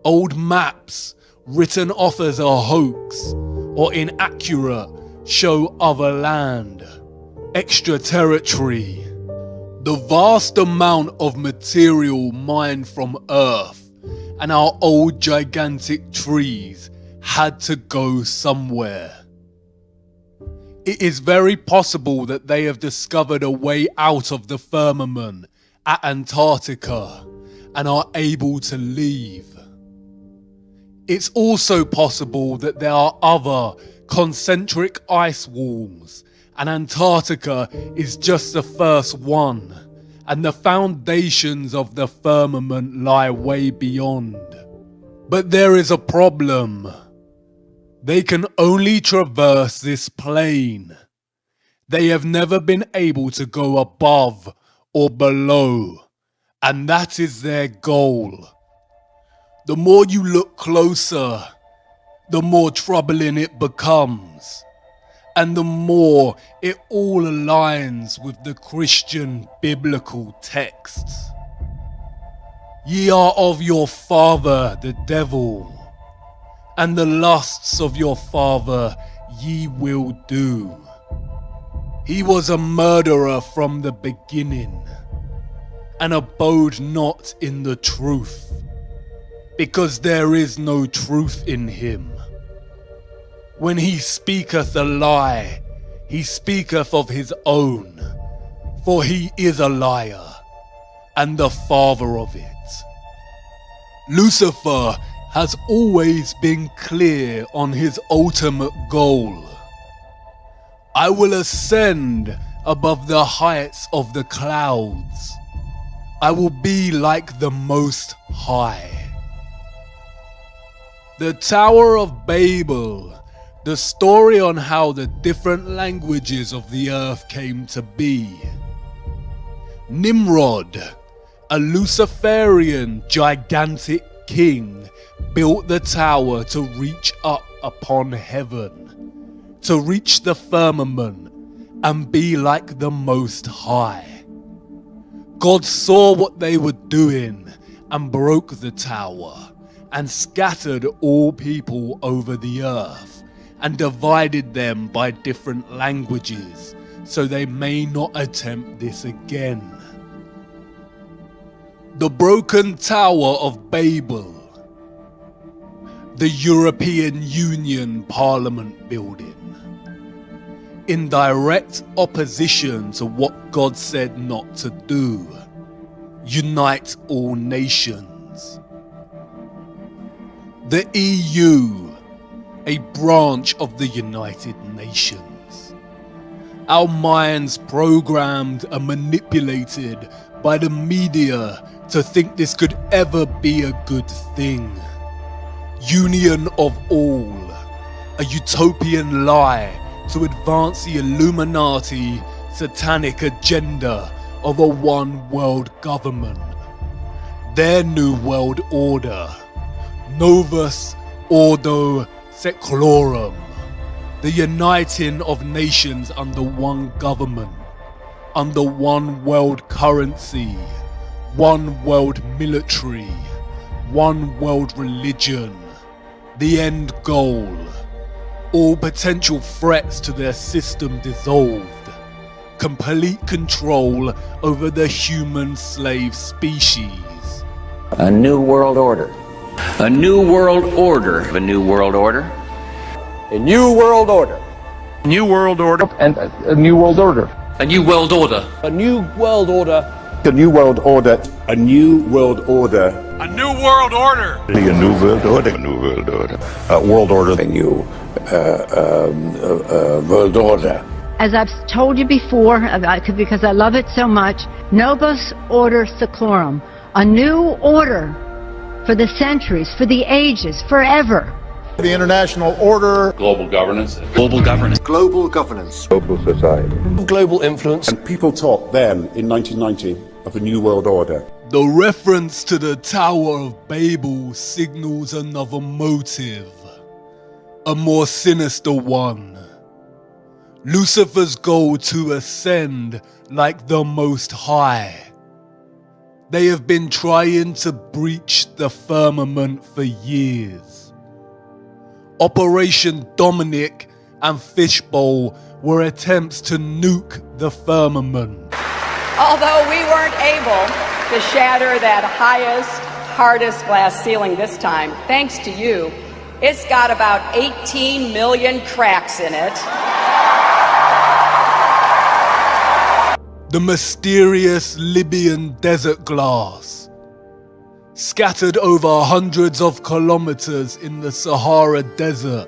Old maps written off as a hoax or inaccurate show other land, extra territory. The vast amount of material mined from Earth and our old gigantic trees had to go somewhere. It is very possible that they have discovered a way out of the firmament at Antarctica and are able to leave. It's also possible that there are other concentric ice walls, and Antarctica is just the first one, and the foundations of the firmament lie way beyond. But there is a problem. They can only traverse this plane. They have never been able to go above or below, and that is their goal. The more you look closer, the more troubling it becomes, and the more it all aligns with the Christian biblical texts. Ye are of your father the devil, and the lusts of your father ye will do. He was a murderer from the beginning, and abode not in the truth, because there is no truth in him. When he speaketh a lie, he speaketh of his own, for he is a liar, and the father of it. Lucifer has always been clear on his ultimate goal. I will ascend above the heights of the clouds. I will be like the Most High. The Tower of Babel, the story on how the different languages of the earth came to be. Nimrod, a Luciferian gigantic king, built the tower to reach up upon heaven, to reach the firmament and be like the Most High. God saw what they were doing and broke the tower and scattered all people over the earth and divided them by different languages so they may not attempt this again. The broken Tower of Babel, the European Union Parliament building, in direct opposition to what God said not to do, unite all nations. The EU, a branch of the United Nations. Our minds programmed and manipulated by the media to think this could ever be a good thing. Union of all, a utopian lie to advance the Illuminati satanic agenda of a one world government. Their new world order, Novus Ordo Seclorum, the uniting of nations under one government, under one world currency, one world military, one world religion, the end goal, all potential threats to their system dissolved, complete control over the human slave species. A new world order. A new world order. A new world order. A new world order. New world order. And a new world order. A new world order. A new world order. A new world order. A new world order. A new world order. A new world order. A new world order. World order. A new world order. As I've told you before, because I love it so much, Novus Ordo Seclorum, a new order for the centuries, for the ages, forever. The international order. Global governance. Global governance. Global governance. Global society. Global influence. And people talked then, in 1990, of a new world order. The reference to the Tower of Babel signals another motive, a more sinister one. Lucifer's goal to ascend like the Most High. They have been trying to breach the firmament for years. Operation Dominic and Fishbowl were attempts to nuke the firmament. Although we weren't able to shatter that highest, hardest glass ceiling this time, thanks to you, it's got about 18 million cracks in it. The mysterious Libyan desert glass, scattered over hundreds of kilometers in the Sahara Desert.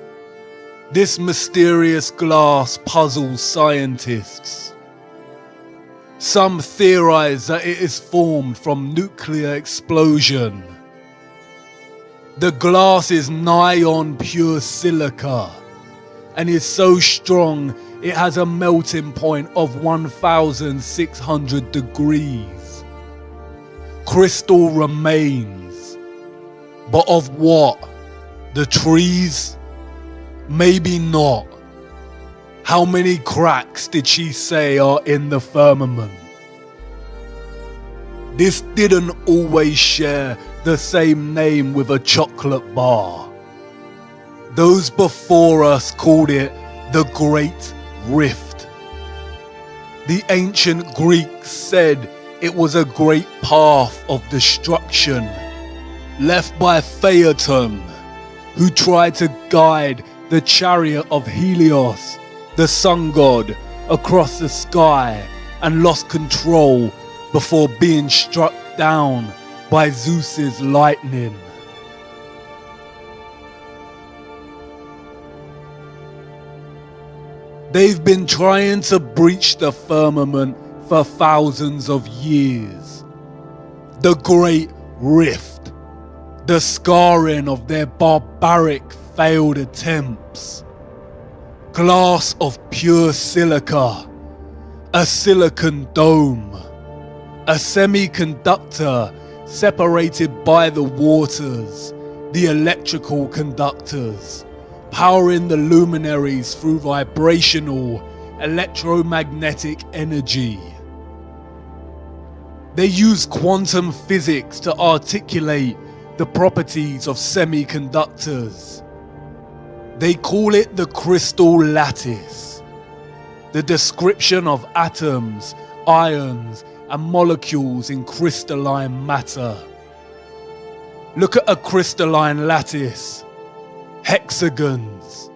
This mysterious glass puzzles scientists. Some theorize that it is formed from nuclear explosion. The glass is nigh on pure silica and is so strong it has a melting point of 1,600 degrees. Crystal remains. But of what? The trees? Maybe not. How many cracks did she say are in the firmament? This didn't always share the same name with a chocolate bar. Those before us called it the Great Rift. The ancient Greeks said it was a great path of destruction left by Phaeton, who tried to guide the chariot of Helios, the sun god, across the sky and lost control before being struck down by Zeus's lightning. They've been trying to breach the firmament for thousands of years. The Great Rift, the scarring of their barbaric failed attempts. Glass of pure silica, a silicon dome, a semiconductor separated by the waters, the electrical conductors, powering the luminaries through vibrational electromagnetic energy. They use quantum physics to articulate the properties of semiconductors. They call it the crystal lattice. the description of atoms, ions, and molecules in crystalline matter. Look at a crystalline lattice, hexagons.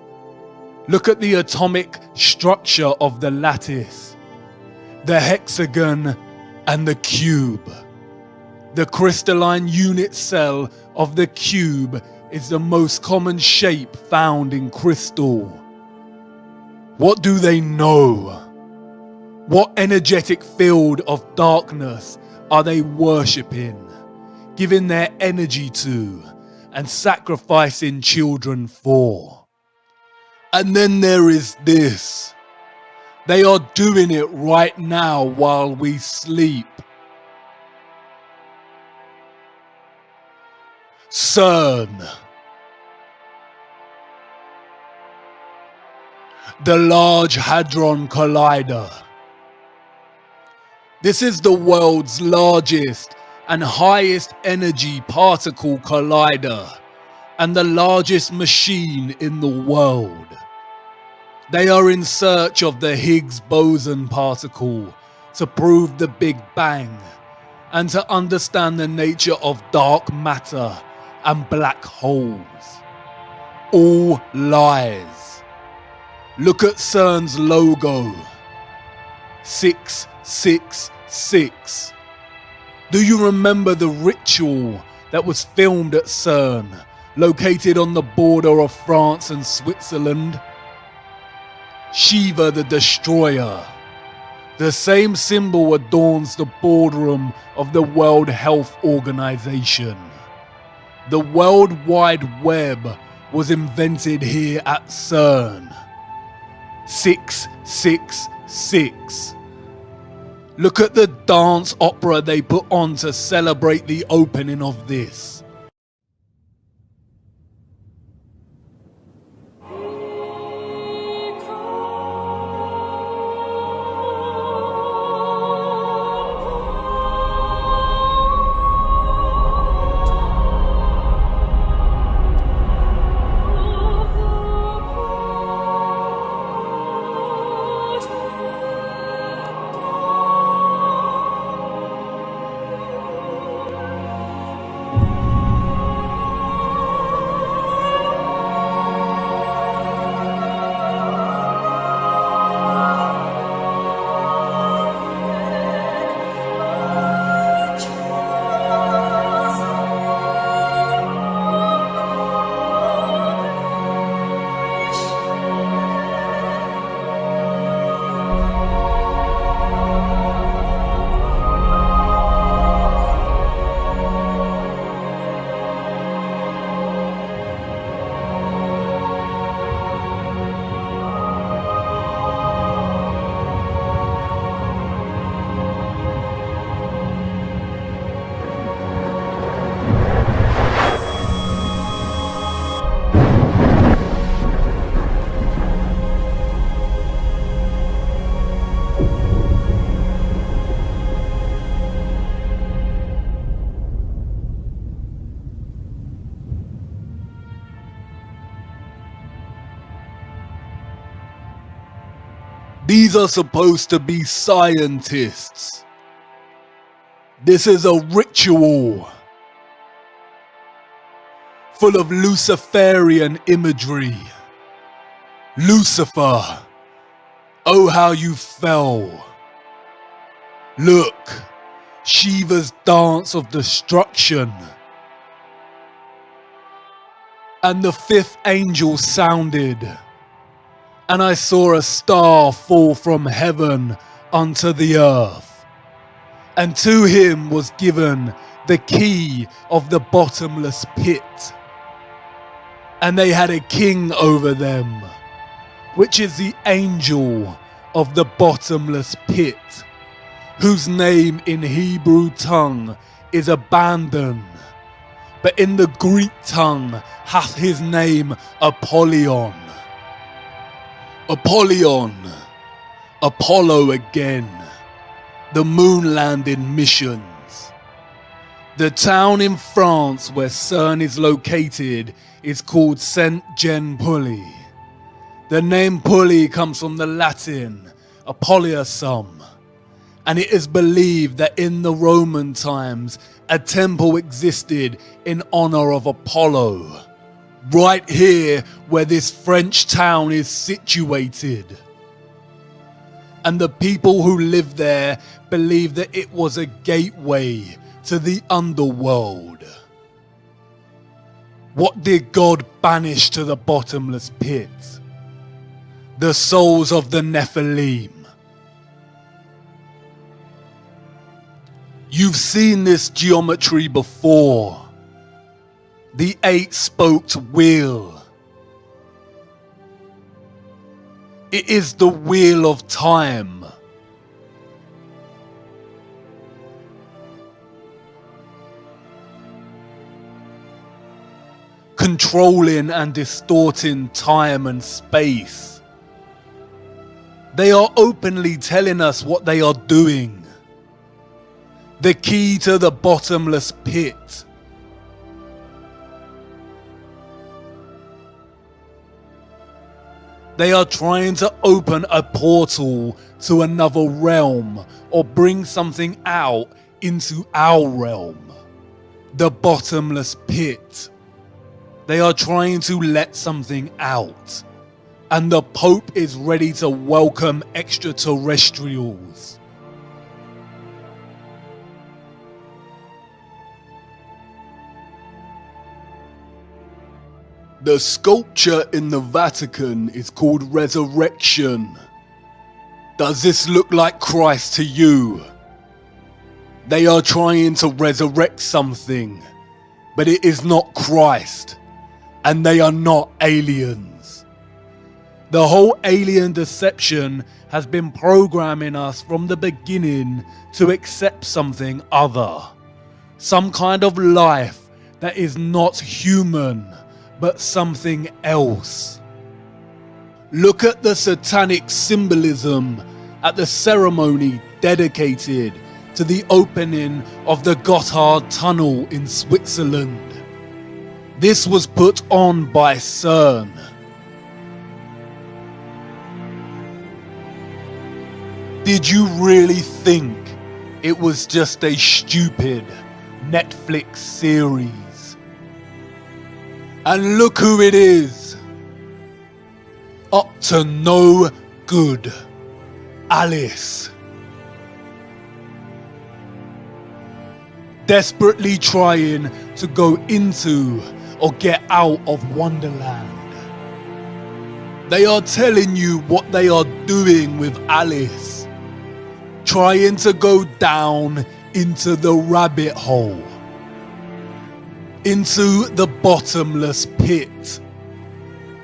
Look at the atomic structure of the lattice, the hexagon and the cube. The crystalline unit cell of the cube is the most common shape found in crystal. What do they know? What energetic field of darkness are they worshipping, giving their energy to, and sacrificing children for? And then there is this. They are doing it right now while we sleep. CERN. The Large Hadron Collider. This is the world's largest and highest energy particle collider and the largest machine in the world. They are in search of the Higgs boson particle to prove the Big Bang and to understand the nature of dark matter and black holes. All lies. Look at CERN's logo. 666. Do you remember the ritual that was filmed at CERN, located on the border of France and Switzerland? Shiva the Destroyer. The same symbol adorns the boardroom of the World Health Organization. The World Wide Web was invented here at CERN. 666. Look at the dance opera they put on to celebrate the opening of this. These are supposed to be scientists. This is a ritual full of Luciferian imagery. Lucifer, oh how you fell. Look, Shiva's dance of destruction. And the fifth angel sounded, and I saw a star fall from heaven unto the earth, and to him was given the key of the bottomless pit. And they had a king over them, which is the angel of the bottomless pit, whose name in Hebrew tongue is Abandon, but in the Greek tongue hath his name Apollyon. Apollyon, Apollo again, the moon landing missions. The town in France where CERN is located is called Saint-Jean-Pully. The name Pully comes from the Latin, a polyasum, and it is believed that in the Roman times a temple existed in honor of Apollo, right here where this French town is situated. And the people who lived there believed that it was a gateway to the underworld. What did God banish to the bottomless pit? The souls of the Nephilim. You've seen this geometry before. The 8-spoked wheel. It is the wheel of time. Controlling and distorting time and space. They are openly telling us what they are doing. The key to the bottomless pit. They are trying to open a portal to another realm or bring something out into our realm. The bottomless pit. They are trying to let something out. And the Pope is ready to welcome extraterrestrials. The sculpture in the Vatican is called Resurrection. Does this look like Christ to you? They are trying to resurrect something, but it is not Christ, and they are not aliens. The whole alien deception has been programming us from the beginning to accept something other. Some kind of life that is not human, but something else. Look at the satanic symbolism at the ceremony dedicated to the opening of the Gotthard Tunnel in Switzerland. This was put on by CERN. Did you really think it was just a stupid Netflix series? And look who it is. Up to no good. Alice. Desperately trying to go into or get out of Wonderland. They are telling you what they are doing with Alice. Trying to go down into the rabbit hole. Into the bottomless pit.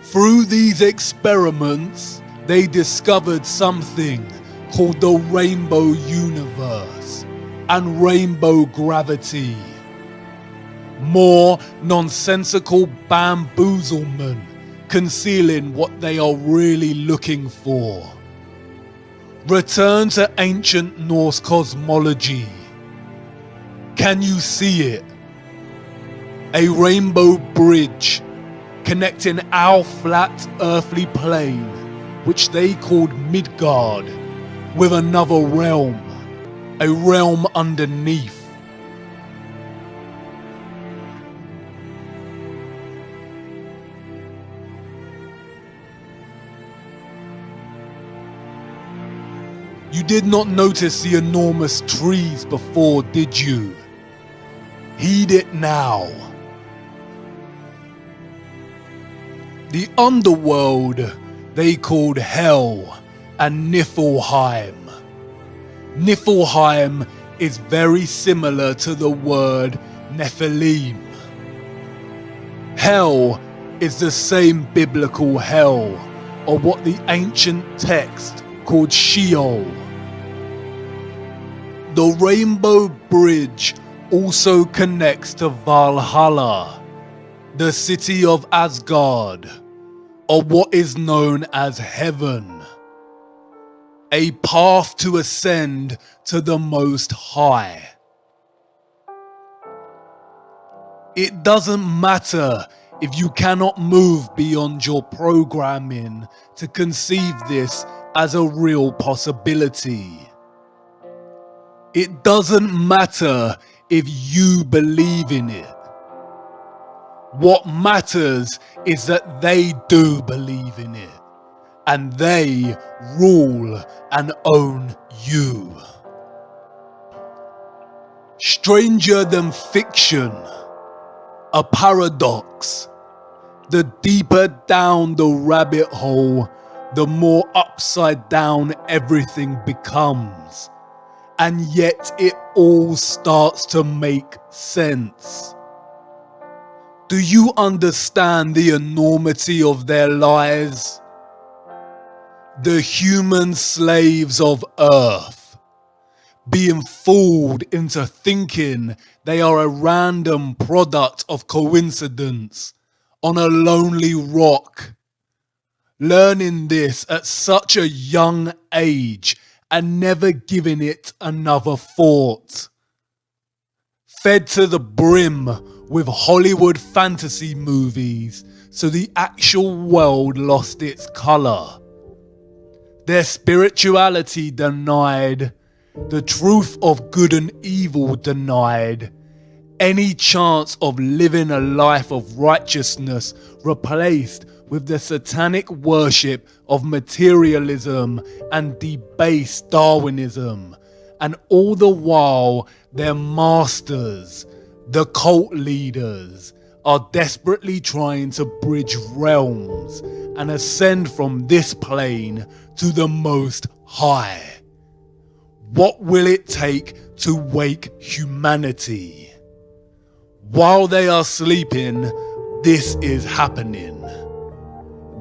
Through these experiments, they discovered something called the rainbow universe and rainbow gravity. More nonsensical bamboozlement concealing what they are really looking for. Return to ancient Norse cosmology. Can you see it? A rainbow bridge connecting our flat earthly plane, which they called Midgard, with another realm, a realm underneath. You did not notice the enormous trees before, did you? Heed it now. The underworld they called Hell and Niflheim. Niflheim is very similar to the word Nephilim. Hell is the same biblical hell, or what the ancient text called Sheol. The Rainbow Bridge also connects to Valhalla, the city of Asgard, or what is known as heaven, a path to ascend to the Most High. It doesn't matter if you cannot move beyond your programming to conceive this as a real possibility. It doesn't matter if you believe in it. What matters is that they do believe in it, and they rule and own you. Stranger than fiction, a paradox. The deeper down the rabbit hole, the more upside down everything becomes. And yet it all starts to make sense. Do you understand the enormity of their lies? The human slaves of Earth, being fooled into thinking they are a random product of coincidence on a lonely rock. Learning this at such a young age and never giving it another thought. Fed to the brim with Hollywood fantasy movies, so the actual world lost its colour. Their spirituality denied, the truth of good and evil denied, any chance of living a life of righteousness replaced with the satanic worship of materialism and debased Darwinism, and all the while their masters, the cult leaders, are desperately trying to bridge realms and ascend from this plane to the Most High. What will it take to wake humanity? While they are sleeping, this is happening.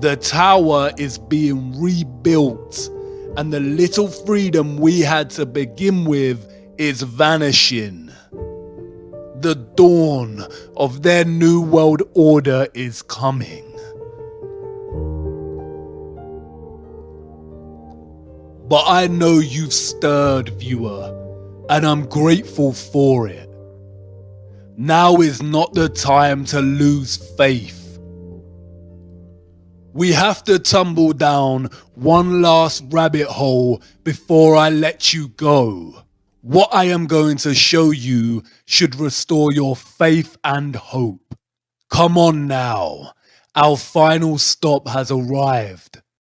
The tower is being rebuilt, and the little freedom we had to begin with is vanishing. The dawn of their new world order is coming. But I know you've stirred, viewer, and I'm grateful for it. Now is not the time to lose faith. We have to tumble down one last rabbit hole before I let you go. What I am going to show you should restore your faith and hope. Come on now, our final stop has arrived.